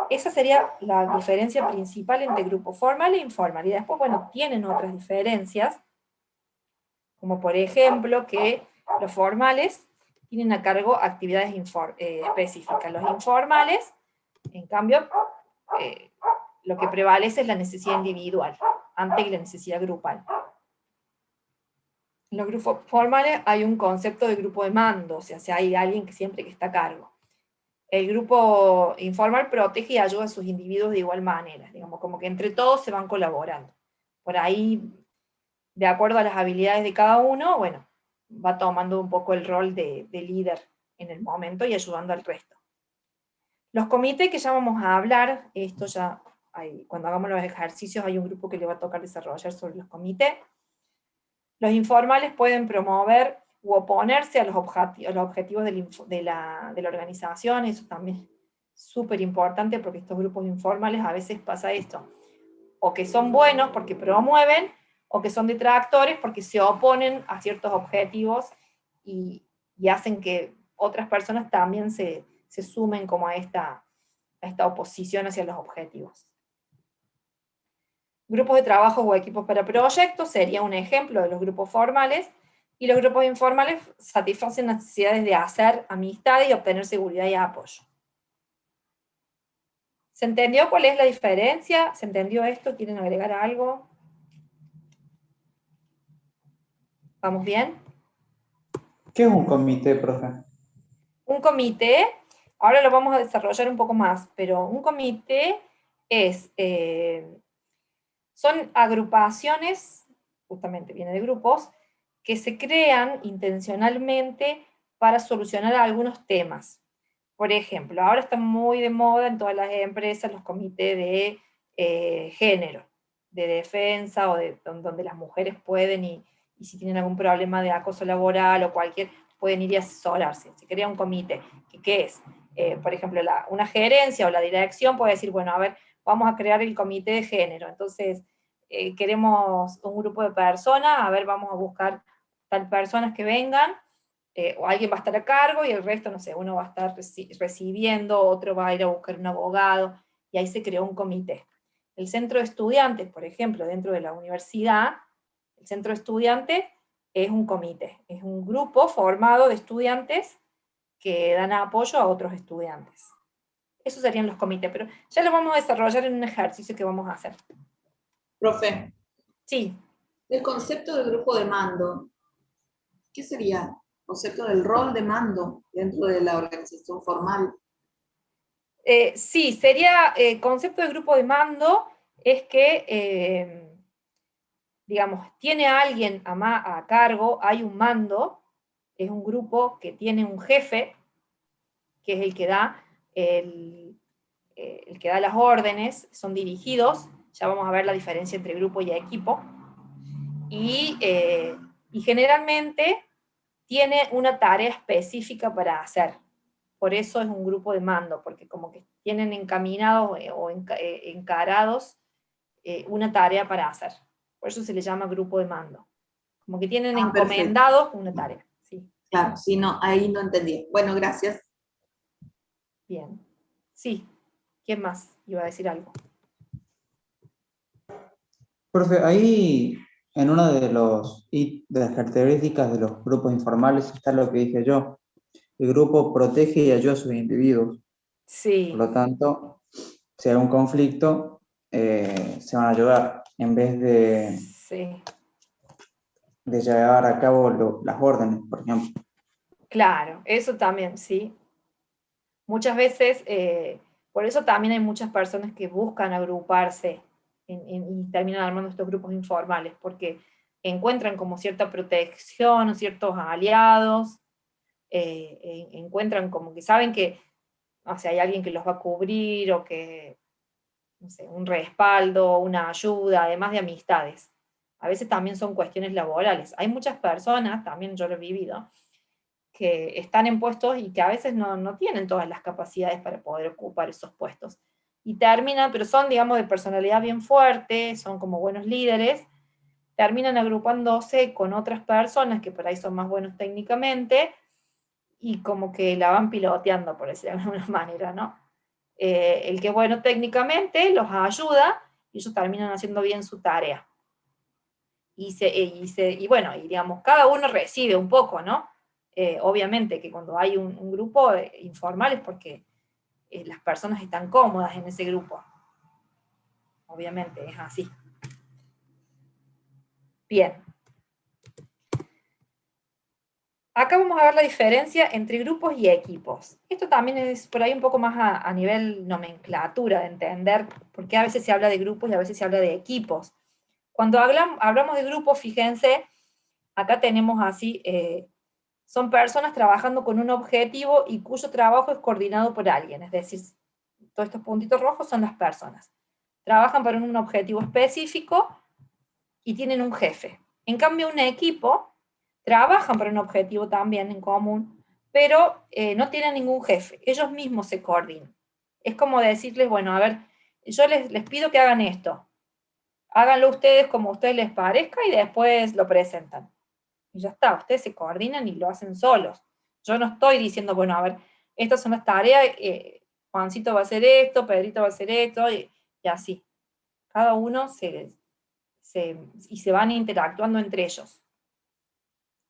Esa sería la diferencia principal entre grupo formal e informal. Y después, bueno, tienen otras diferencias, como por ejemplo que los formales tienen a cargo actividades específicas. Los informales, en cambio, lo que prevalece es la necesidad individual, antes que la necesidad grupal. En los grupos formales hay un concepto de grupo de mando, o sea, si hay alguien que siempre está a cargo. El grupo informal protege y ayuda a sus individuos de igual manera, digamos, como que entre todos se van colaborando. Por ahí, de acuerdo a las habilidades de cada uno, bueno, va tomando un poco el rol de líder en el momento y ayudando al resto. Los comités que ya vamos a hablar, esto ya cuando hagamos los ejercicios hay un grupo que le va a tocar desarrollar sobre los comités. Los informales pueden promover u oponerse a los objetivos de la organización, eso también es súper importante porque estos grupos informales a veces pasa esto, o que son buenos porque promueven, o que son detractores porque se oponen a ciertos objetivos y hacen que otras personas también se sumen como a esta oposición hacia los objetivos. Grupos de trabajo o equipos para proyectos sería un ejemplo de los grupos formales, y los grupos informales satisfacen las necesidades de hacer amistad y obtener seguridad y apoyo. ¿Se entendió cuál es la diferencia? ¿Se entendió esto? ¿Quieren agregar algo? ¿Vamos bien? ¿Qué es un comité, profe? Un comité, ahora lo vamos a desarrollar un poco más, pero un comité son agrupaciones, justamente viene de grupos, que se crean intencionalmente para solucionar algunos temas. Por ejemplo, ahora está muy de moda en todas las empresas los comités de género, de defensa, o donde las mujeres pueden, y si tienen algún problema de acoso laboral o cualquier, pueden ir y asesorarse. Se crea un comité. ¿Qué es? Por ejemplo, una gerencia o la dirección puede decir, bueno, a ver, vamos a crear el comité de género. Entonces, queremos un grupo de personas, a ver, vamos a buscar tal personas que vengan, o alguien va a estar a cargo y el resto, no sé, uno va a estar recibiendo, otro va a ir a buscar un abogado, y ahí se creó un comité. El centro de estudiantes, por ejemplo, dentro de la universidad, el centro de estudiantes es un comité, es un grupo formado de estudiantes que dan apoyo a otros estudiantes. Esos serían los comités, pero ya lo vamos a desarrollar en un ejercicio que vamos a hacer. Profe. Sí. El concepto del grupo de mando, ¿qué sería? El concepto del rol de mando dentro de la organización formal. Sí, sería, concepto de grupo de mando es que, digamos, tiene a alguien a cargo, hay un mando, es un grupo que tiene un jefe, que es el que da, el que da las órdenes, son dirigidos, ya vamos a ver la diferencia entre grupo y equipo, y generalmente tiene una tarea específica para hacer. Por eso es un grupo de mando, porque como que tienen encaminados o encarados una tarea para hacer. Por eso se le llama grupo de mando. Como que tienen encomendados una tarea. Sí. Claro, sí, no, ahí no entendí. Bueno, gracias. Bien. Sí. ¿Quién más iba a decir algo? Profe, ahí en una de las características de los grupos informales está lo que dije yo. El grupo protege y ayuda a sus individuos. Sí. Por lo tanto, si hay un conflicto, se van a ayudar en vez de, de llevar a cabo las órdenes, por ejemplo. Claro, eso también, sí. Muchas veces, por eso también hay muchas personas que buscan agruparse y terminan armando estos grupos informales, porque encuentran como cierta protección, ciertos aliados, encuentran como que saben que, o sea, hay alguien que los va a cubrir, o que, no sé, un respaldo, una ayuda, además de amistades. A veces también son cuestiones laborales. Hay muchas personas, también yo lo he vivido, que están en puestos y que a veces no tienen todas las capacidades para poder ocupar esos puestos. Y terminan, pero son, digamos, de personalidad bien fuerte, son como buenos líderes, terminan agrupándose con otras personas que por ahí son más buenos técnicamente, y como que la van piloteando, por decirlo de alguna manera, ¿no? El que es bueno técnicamente los ayuda, y ellos terminan haciendo bien su tarea. Y bueno, y digamos, cada uno recibe un poco, ¿no? Obviamente que cuando hay un grupo informal es porque las personas están cómodas en ese grupo. Obviamente, es así. Bien. Acá vamos a ver la diferencia entre grupos y equipos. Esto también es por ahí un poco más a nivel nomenclatura, de entender por qué a veces se habla de grupos y a veces se habla de equipos. Cuando hablamos de grupos, fíjense, acá tenemos así, son personas trabajando con un objetivo y cuyo trabajo es coordinado por alguien, es decir, todos estos puntitos rojos son las personas. Trabajan para un objetivo específico y tienen un jefe. En cambio, un equipo trabajan para un objetivo también en común, pero no tienen ningún jefe, ellos mismos se coordinan. Es como decirles, bueno, a ver, yo les pido que hagan esto, háganlo ustedes como a ustedes les parezca y después lo presentan. Y ya está, ustedes se coordinan y lo hacen solos. Yo no estoy diciendo, bueno, a ver, estas son las tareas, Juancito va a hacer esto, Pedrito va a hacer esto, y así. Cada uno se van interactuando entre ellos.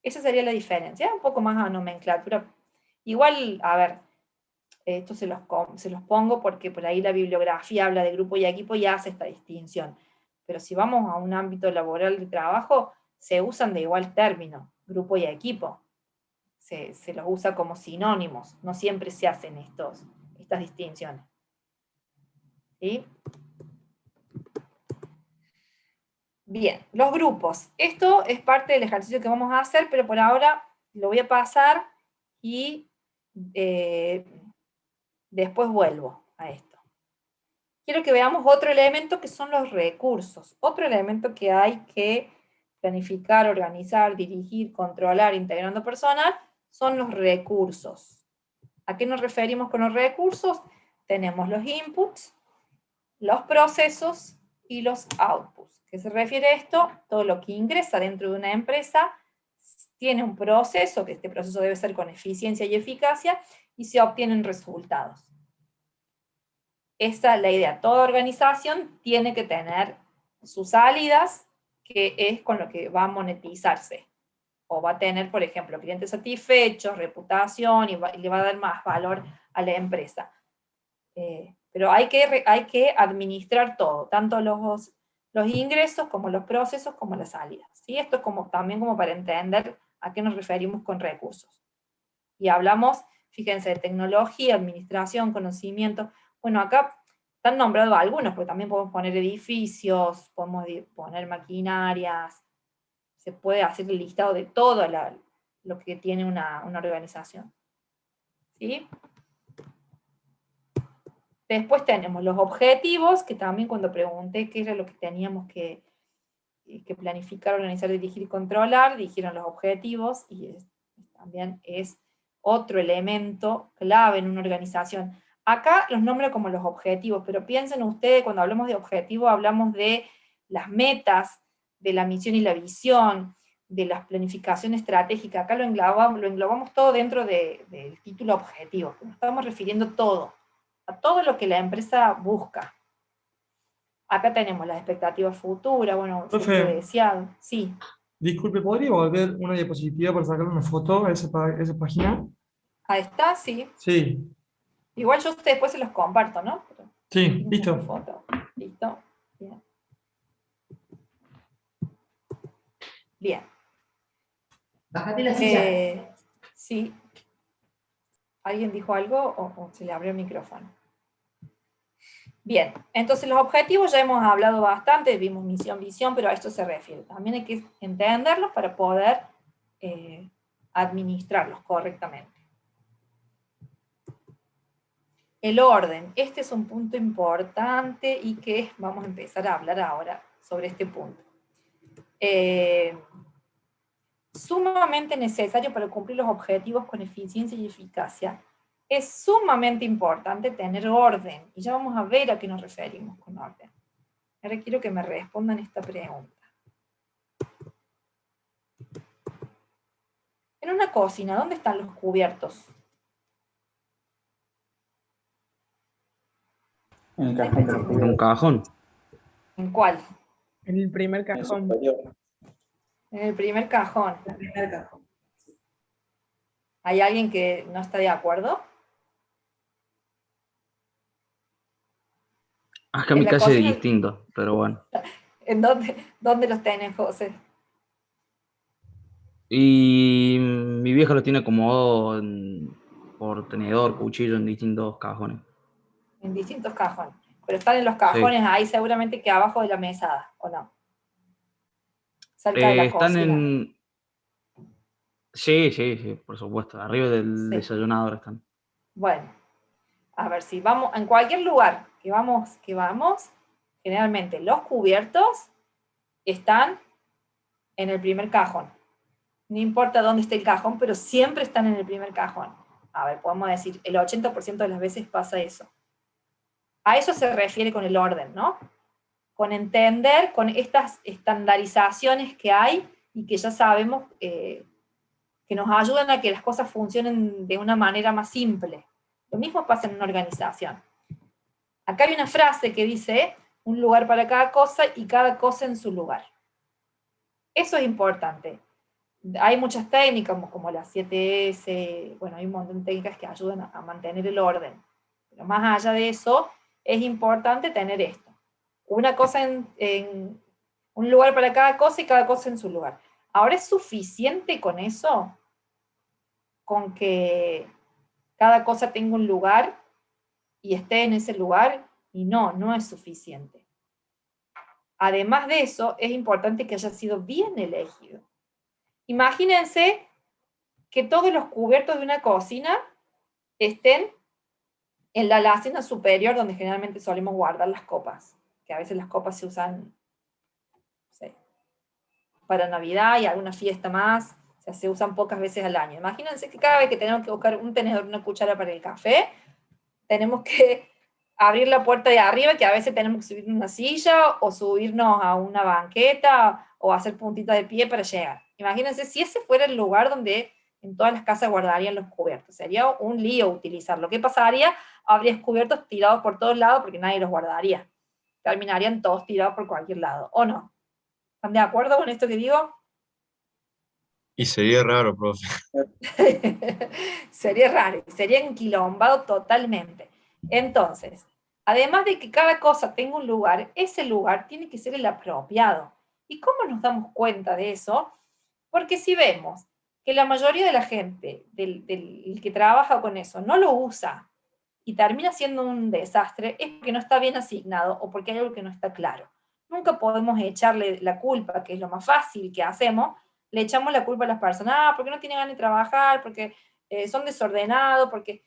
Esa sería la diferencia, un poco más a nomenclatura. Igual, a ver, esto se los pongo porque por ahí la bibliografía habla de grupo y equipo y hace esta distinción. Pero si vamos a un ámbito laboral de trabajo, se usan de igual término, grupo y equipo. Se los usa como sinónimos, no siempre se hacen estas distinciones. ¿Sí? Bien, los grupos. Esto es parte del ejercicio que vamos a hacer, pero por ahora lo voy a pasar y después vuelvo a esto. Quiero que veamos otro elemento que son los recursos. Otro elemento que hay que planificar, organizar, dirigir, controlar, integrando personal, son los recursos. ¿A qué nos referimos con los recursos? Tenemos los inputs, los procesos y los outputs. ¿Qué se refiere a esto? Todo lo que ingresa dentro de una empresa tiene un proceso, que este proceso debe ser con eficiencia y eficacia, y se obtienen resultados. Esta es la idea. Toda organización tiene que tener sus salidas, que es con lo que va a monetizarse. O va a tener, por ejemplo, clientes satisfechos, reputación, y le va a dar más valor a la empresa. Pero hay que administrar todo, tanto los ingresos, como los procesos, como las salidas. ¿Sí? Esto es también como para entender a qué nos referimos con recursos. Y hablamos, fíjense, de tecnología, administración, conocimiento. Bueno, acá están nombrados algunos, porque también podemos poner edificios, podemos poner maquinarias, se puede hacer el listado de todo lo que tiene una organización. ¿Sí? Después tenemos los objetivos, que también cuando pregunté qué era lo que teníamos que planificar, organizar, dirigir y controlar, dijeron los objetivos, y también es otro elemento clave en una organización. Acá los nombro como los objetivos, pero piensen ustedes, cuando hablamos de objetivos, hablamos de las metas, de la misión y la visión, de la planificación estratégica. Acá lo englobamos todo dentro del título objetivo, que nos estamos refiriendo a todo lo que la empresa busca. Acá tenemos las expectativas futuras, bueno, Profe, deseado. Sí. disculpe, ¿podría volver una diapositiva para sacar una foto a esa página? Ahí está, sí. Sí. Igual yo después se los comparto, ¿no? Sí, listo. Foto. Listo. Bien. Bien. Bájate la silla. Sí. ¿Alguien dijo algo o se le abrió el micrófono? Bien, entonces los objetivos ya hemos hablado bastante, vimos misión, visión, pero a esto se refiere. También hay que entenderlos para poder administrarlos correctamente. El orden, este es un punto importante y que vamos a empezar a hablar ahora sobre este punto. Sumamente necesario para cumplir los objetivos con eficiencia y eficacia. Es sumamente importante tener orden, y ya vamos a ver a qué nos referimos con orden. Ahora quiero que me respondan esta pregunta. En una cocina, ¿dónde están los cubiertos? En el cajón. En un cajón. ¿En cuál? En el primer cajón. En el primer cajón. ¿Hay alguien que no está de acuerdo? Acá mi casa es distinto, pero bueno. ¿En dónde los tenés, José? Y mi vieja lo tiene acomodado por tenedor, cuchillo en distintos cajones. En distintos cajones. Pero están en los cajones sí. Ahí seguramente que abajo de la mesada, ¿o no? Cerca de la están cocina. Sí, por supuesto. Arriba del desayunador están. Bueno, a ver si vamos, en cualquier lugar que vamos, generalmente los cubiertos están en el primer cajón. No importa dónde esté el cajón, pero siempre están en el primer cajón. A ver, podemos decir, el 80% de las veces pasa eso. A eso se refiere con el orden, ¿no? Con entender, con estas estandarizaciones que hay y que ya sabemos que nos ayudan a que las cosas funcionen de una manera más simple. Lo mismo pasa en una organización. Acá hay una frase que dice, un lugar para cada cosa y cada cosa en su lugar. Eso es importante. Hay muchas técnicas, como las 7S, bueno, hay un montón de técnicas que ayudan a mantener el orden. Pero más allá de eso, es importante tener esto. Una cosa en un lugar para cada cosa y cada cosa en su lugar. Ahora, ¿es suficiente con eso? Con que cada cosa tenga un lugar y esté en ese lugar, y no es suficiente. Además de eso, es importante que haya sido bien elegido. Imagínense que todos los cubiertos de una cocina estén en la alacena superior, donde generalmente solemos guardar las copas, que a veces las copas se usan, no sé, para Navidad y alguna fiesta más, o sea, se usan pocas veces al año. Imagínense que cada vez que tenemos que buscar un tenedor, una cuchara para el café, tenemos que abrir la puerta de arriba, que a veces tenemos que subir una silla, o subirnos a una banqueta, o hacer puntita de pie para llegar. Imagínense si ese fuera el lugar donde en todas las casas guardarían los cubiertos. Sería un lío utilizarlo. ¿Qué pasaría? Habría cubiertos tirados por todos lados porque nadie los guardaría. Terminarían todos tirados por cualquier lado, ¿o no? ¿Están de acuerdo con esto que digo? Y sería raro, profe. Sería raro, sería enquilombado totalmente. Entonces, además de que cada cosa tenga un lugar, ese lugar tiene que ser el apropiado. ¿Y cómo nos damos cuenta de eso? Porque si vemos que la mayoría de la gente, del que trabaja con eso, no lo usa y termina siendo un desastre, es porque no está bien asignado o porque hay algo que no está claro. Nunca podemos echarle la culpa, que es lo más fácil que hacemos, le echamos la culpa a las personas, porque no tienen ganas de trabajar, porque son desordenados, porque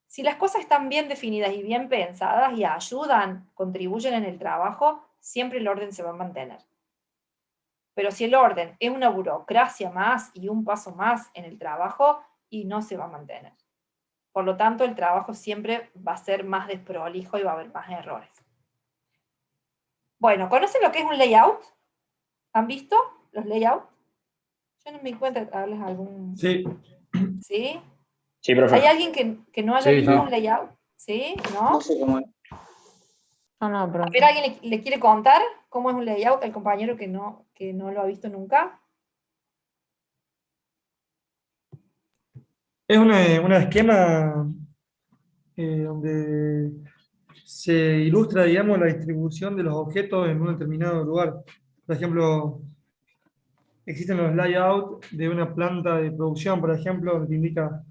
si las cosas están bien definidas y bien pensadas y ayudan, contribuyen en el trabajo, siempre el orden se va a mantener. Pero si el orden es una burocracia más y un paso más en el trabajo, y no se va a mantener. Por lo tanto, el trabajo siempre va a ser más desprolijo y va a haber más errores. Bueno, ¿conocen lo que es un layout? ¿Han visto los layouts? Yo no me di cuenta de darles algún... Sí. ¿Sí? Sí, profe. ¿Hay alguien que no haya Sí, visto no. un layout? ¿Sí? ¿No? No sé cómo es. No, A profe. ver, ¿alguien le quiere contar cómo es un layout? El compañero que no lo ha visto nunca. Es una esquema donde se ilustra, digamos, la distribución de los objetos en un determinado lugar. Por ejemplo, existen los layouts de una planta de producción, por ejemplo, donde te indica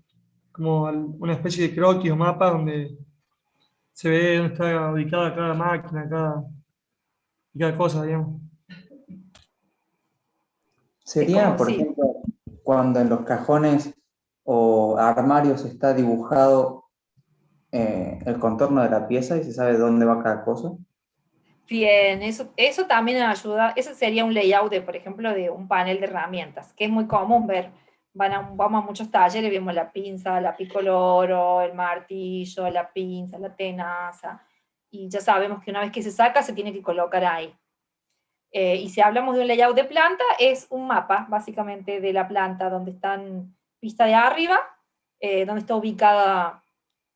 como una especie de croquis o mapa donde se ve dónde está ubicada cada máquina, cada cosa, digamos. Sería, por sí. ejemplo, cuando en los cajones o armarios está dibujado el contorno de la pieza y se sabe dónde va cada cosa. Bien, eso también ayuda. Ese sería un layout, por ejemplo, de un panel de herramientas, que es muy común ver. Vamos a muchos talleres, vemos la pinza, la picoloro, el martillo, la pinza, la tenaza, y ya sabemos que una vez que se saca, se tiene que colocar ahí. Y si hablamos de un layout de planta, es un mapa, básicamente, de la planta, donde están vista de arriba, donde está ubicada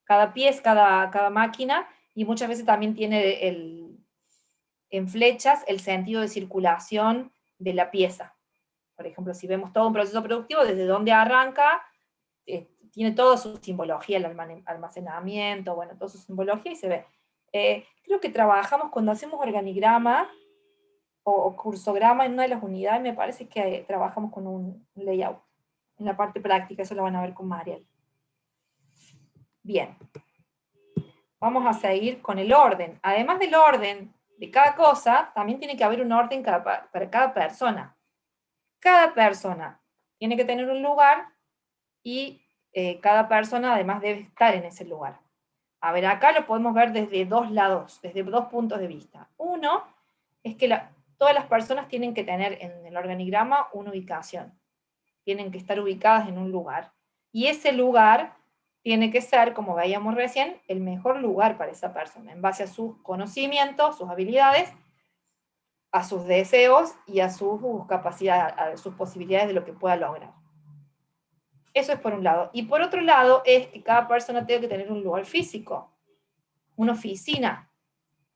cada pieza, cada máquina, y muchas veces también tiene en flechas el sentido de circulación de la pieza. Por ejemplo, si vemos todo un proceso productivo, desde donde arranca, tiene toda su simbología, el almacenamiento, bueno, toda su simbología, y se ve. Creo que trabajamos cuando hacemos organigrama o cursograma en una de las unidades, me parece que trabajamos con un layout. En la parte práctica, eso lo van a ver con Mariel. Bien. Vamos a seguir con el orden. Además del orden de cada cosa, también tiene que haber un orden para cada persona. Cada persona tiene que tener un lugar y cada persona además debe estar en ese lugar. A ver, acá lo podemos ver desde dos lados, desde dos puntos de vista. Uno es que todas las personas tienen que tener en el organigrama una ubicación. Tienen que estar ubicadas en un lugar. Y ese lugar tiene que ser, como veíamos recién, el mejor lugar para esa persona, en base a sus conocimientos, sus habilidades, a sus deseos y a sus capacidades, a sus posibilidades de lo que pueda lograr. Eso es por un lado. Y por otro lado es que cada persona tiene que tener un lugar físico, una oficina,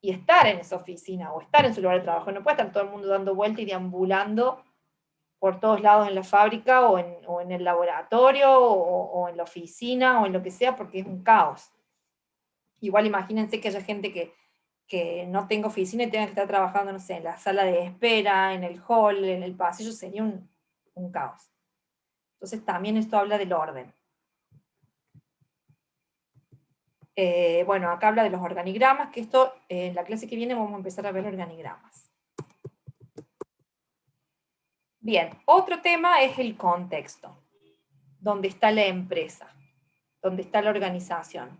y estar en esa oficina, o estar en su lugar de trabajo. No puede estar todo el mundo dando vuelta y deambulando por todos lados en la fábrica, o en el laboratorio, o en la oficina, o en lo que sea, porque es un caos. Igual imagínense que haya gente que no tenga oficina y tenga que estar trabajando, no sé, en la sala de espera, en el hall, en el pasillo, sería un caos. Entonces también esto habla del orden. Bueno, acá habla de los organigramas, que esto, en la clase que viene vamos a empezar a ver organigramas. Bien, otro tema es el contexto, donde está la empresa, donde está la organización.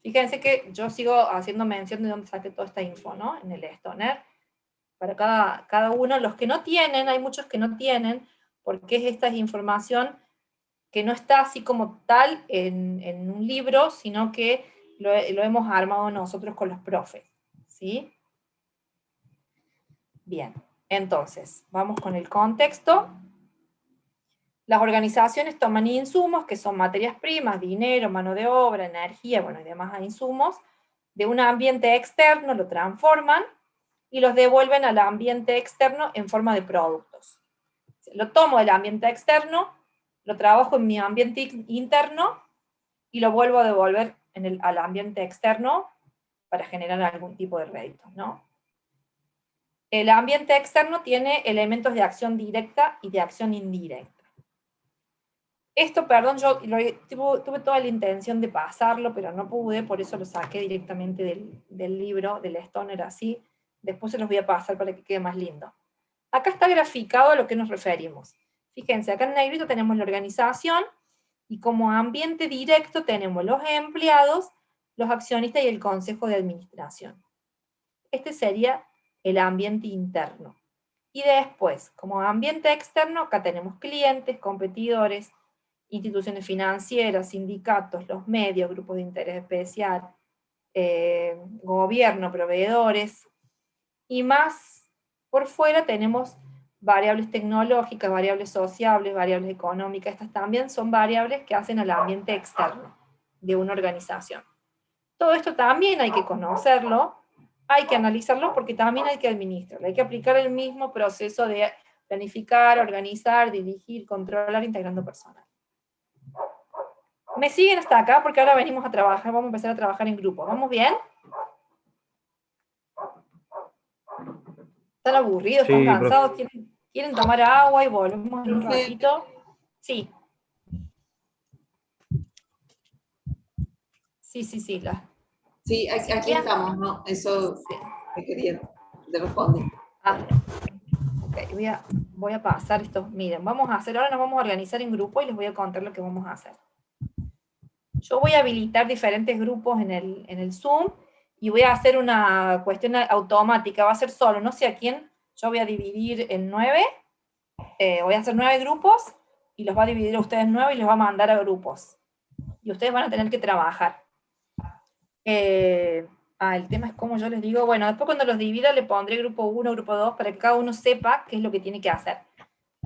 Fíjense que yo sigo haciendo mención de dónde saqué toda esta info, ¿no? En el Stoner. Para cada uno, los que no tienen, hay muchos que no tienen, porque esta es información que no está así como tal en un libro, sino que lo hemos armado nosotros con los profes, ¿sí? Bien, entonces, vamos con el contexto. Las organizaciones toman insumos, que son materias primas, dinero, mano de obra, energía, bueno, y demás insumos, de un ambiente externo, lo transforman, y los devuelven al ambiente externo en forma de productos. Lo tomo del ambiente externo, lo trabajo en mi ambiente interno, y lo vuelvo a devolver al ambiente externo para generar algún tipo de rédito, ¿no? El ambiente externo tiene elementos de acción directa y de acción indirecta. Esto, perdón, yo tuve toda la intención de pasarlo, pero no pude, por eso lo saqué directamente del libro, del Stoner así. Después se los voy a pasar para que quede más lindo. Acá está graficado a lo que nos referimos. Fíjense, acá en negrito tenemos la organización, y como ambiente directo tenemos los empleados, los accionistas y el consejo de administración. Este sería el ambiente interno. Y después, como ambiente externo, acá tenemos clientes, competidores, instituciones financieras, sindicatos, los medios, grupos de interés especial, gobierno, proveedores, y más por fuera tenemos variables tecnológicas, variables sociables, variables económicas. Estas también son variables que hacen al ambiente externo de una organización. Todo esto también hay que conocerlo, hay que analizarlo, porque también hay que administrarlo, hay que aplicar el mismo proceso de planificar, organizar, dirigir, controlar, integrando personal. ¿Me siguen hasta acá? Porque ahora venimos a trabajar, vamos a empezar a trabajar en grupo. ¿Vamos bien? ¿Están aburridos? ¿Están cansados? ¿Quieren tomar agua y volvemos en un ratito? Sí. Sí. Sí, aquí estamos, ¿no? Eso me quería responder. Ok, voy a pasar esto. Miren, ahora nos vamos a organizar en grupo y les voy a contar lo que vamos a hacer. Yo voy a habilitar diferentes grupos en el Zoom y voy a hacer una cuestión automática, va a ser solo, no sé a quién, yo voy a dividir en 9, voy a hacer 9 grupos y los va a dividir a ustedes 9 y los va a mandar a grupos. Y ustedes van a tener que trabajar. El tema es como yo les digo, bueno, después cuando los divida le pondré grupo 1, grupo 2, para que cada uno sepa qué es lo que tiene que hacer.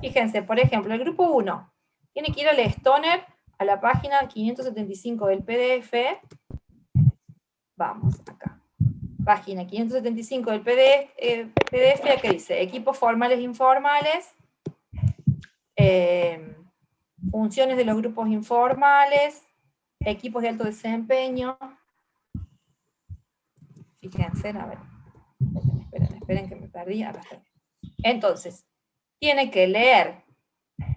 Fíjense, por ejemplo, el grupo 1 tiene que ir al Stoner, a la página 575 del PDF. Vamos, acá. Página 575 del PDF, acá dice, equipos formales e informales, funciones de los grupos informales, equipos de alto desempeño. Fíjense, a ver, esperen que me perdí. Acá está. Entonces, tiene que leer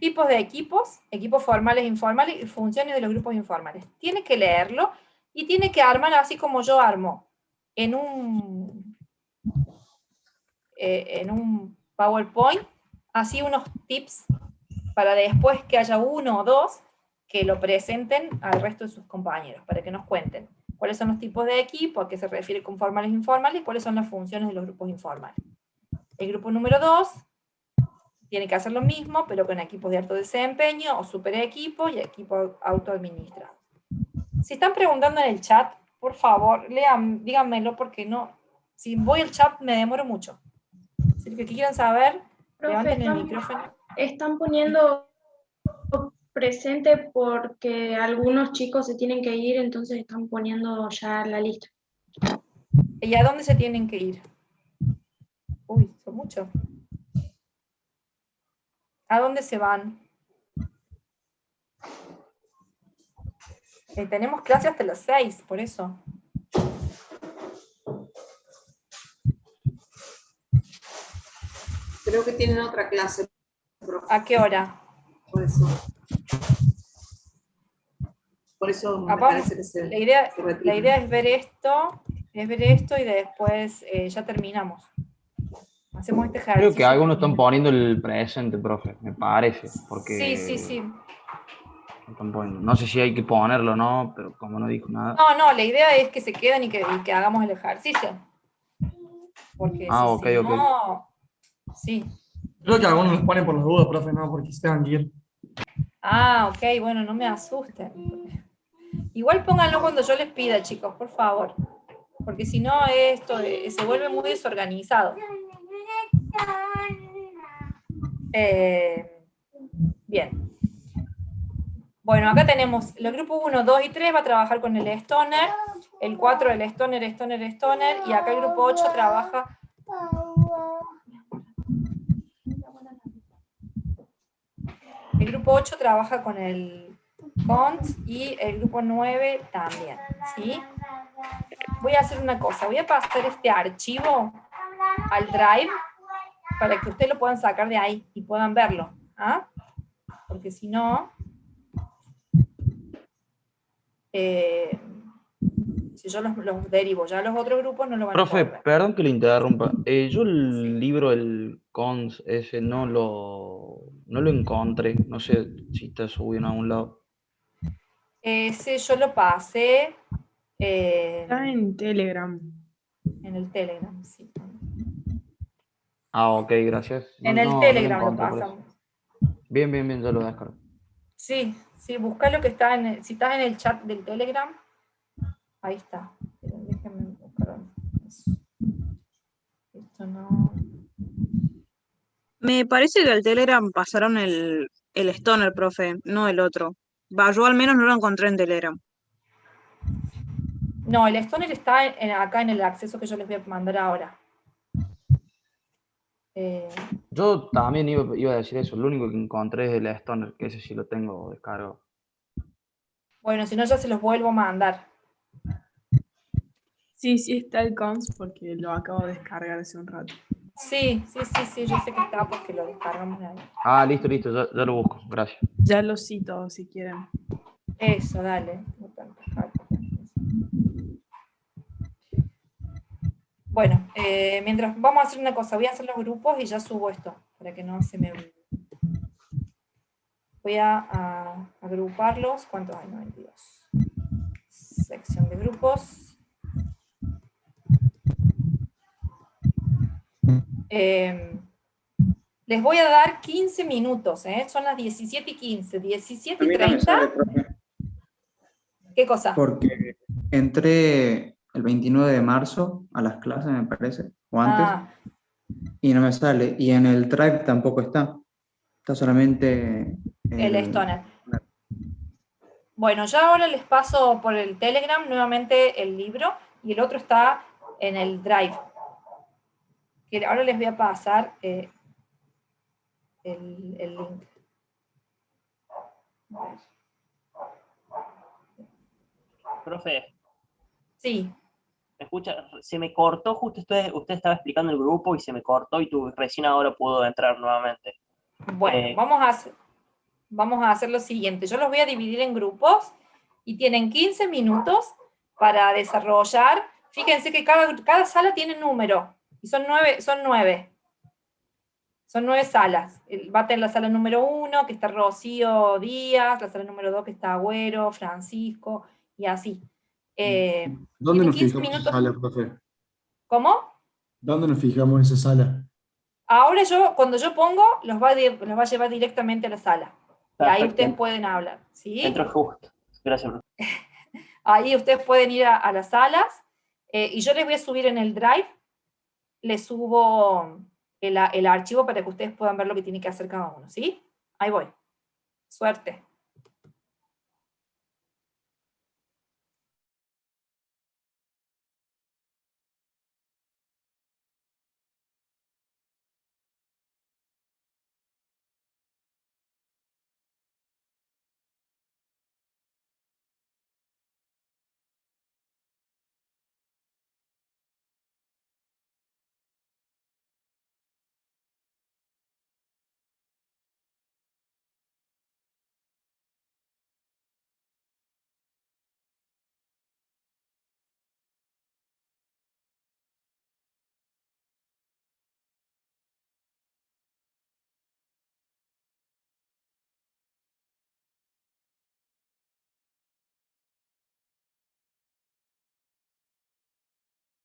tipos de equipos formales e informales, y funciones de los grupos informales. Tiene que leerlo y tiene que armar así como yo armo, en un PowerPoint, así unos tips para después que haya uno o dos que lo presenten al resto de sus compañeros, para que nos cuenten cuáles son los tipos de equipo, a qué se refiere con formales e informales, y cuáles son las funciones de los grupos informales. El grupo número 2 tiene que hacer lo mismo, pero con equipos de alto desempeño, o super equipos, y equipos autoadministrados. Si están preguntando en el chat, por favor, díganmelo, porque no, si voy al chat me demoro mucho. Si que quieran saber, levanten el micrófono. Están poniendo presente porque algunos chicos se tienen que ir, entonces están poniendo ya la lista. ¿Y a dónde se tienen que ir? Uy, son muchos. ¿A dónde se van? Tenemos clase hasta las 6, por eso. Creo que tienen otra clase. ¿A qué hora? Por eso me parece que la idea es ver esto y después ya terminamos. Hacemos este ejercicio. Creo que algunos están poniendo el presente, profe, me parece. Porque Sí. No sé si hay que ponerlo o no, pero como no dijo nada. No, la idea es que se queden y que hagamos el ejercicio. Porque ok. No, sí. Creo que algunos los ponen por las dudas, profe, no porque se tengan que ir. Ok, bueno, no me asusten. Igual pónganlo cuando yo les pida, chicos, por favor. Porque si no, esto se vuelve muy desorganizado. Bien. Bueno, acá tenemos el grupo 1, 2 y 3 va a trabajar con el Stoner, el 4 el Stoner, y acá el grupo 8 trabaja... El grupo 8 trabaja con el Cont y el grupo 9 también, ¿sí? Voy a hacer una cosa, voy a pasar este archivo al Drive para que ustedes lo puedan sacar de ahí y puedan verlo, ¿ah? Porque si no... si yo los derivo ya a los otros grupos, no lo van a Profe, poder ver. perdón que le interrumpa. Yo el libro, el Cons, ese no lo encontré. No sé si está subido en algún lado. Ese yo lo pasé Está en Telegram. En el Telegram, sí. Ah, ok, gracias. En el Telegram lo pasamos. Bien, ya lo descargo. Sí, busca lo que está si estás en el chat del Telegram, ahí está. Pero déjenme buscar. Esto no... Me parece que al Telegram pasaron el Stoner, profe, no el otro. Va, yo al menos no lo encontré en Telegram. No, el Stoner está acá en el acceso que yo les voy a mandar ahora. Yo también iba a decir eso. Lo único que encontré es el Stoner, que ese sí lo tengo descargado. Bueno, si no ya se los vuelvo a mandar. Sí, está el Cons porque lo acabo de descargar hace un rato. Sí, yo sé que está porque lo descargamos ahí. Ah, listo, ya lo busco, gracias. Ya lo cito si quieren. Eso, dale. Bueno, mientras vamos a hacer una cosa, voy a hacer los grupos y ya subo esto, para que no se me olvide. Voy a agruparlos. ¿Cuántos hay? 92. Sección de grupos. Les voy a dar 15 minutos, son las 17:15, 17:30. ¿Qué cosa? Porque entré el 29 de marzo a las clases, me parece, o antes, y no me sale. Y en el Drive tampoco está. Está solamente... El Stoner. Bueno, ya ahora les paso por el Telegram nuevamente el libro, y el otro está en el Drive. Que ahora les voy a pasar el link. A ver. Profe. Sí. ¿Me escucha? Se me cortó justo, usted estaba explicando el grupo y se me cortó y recién ahora pudo entrar nuevamente. Bueno, vamos a hacer lo siguiente. Yo los voy a dividir en grupos y tienen 15 minutos para desarrollar. Fíjense que cada sala tiene número. Y son 9. Son 9 salas. Va a tener la sala número 1, que está Rocío Díaz, la sala número 2, que está Agüero, Francisco, y así. ¿Dónde nos fijamos esa sala, profe? ¿Cómo? ¿Dónde nos fijamos esa sala? Ahora cuando yo pongo, los va a llevar directamente a la sala. Perfecto. Y ahí ustedes pueden hablar. ¿Sí? Entro justo. Gracias, profe. Ahí ustedes pueden ir a las salas, y yo les voy a subir en el Drive, les subo el archivo para que ustedes puedan ver lo que tiene que hacer cada uno, ¿sí? Ahí voy. Suerte.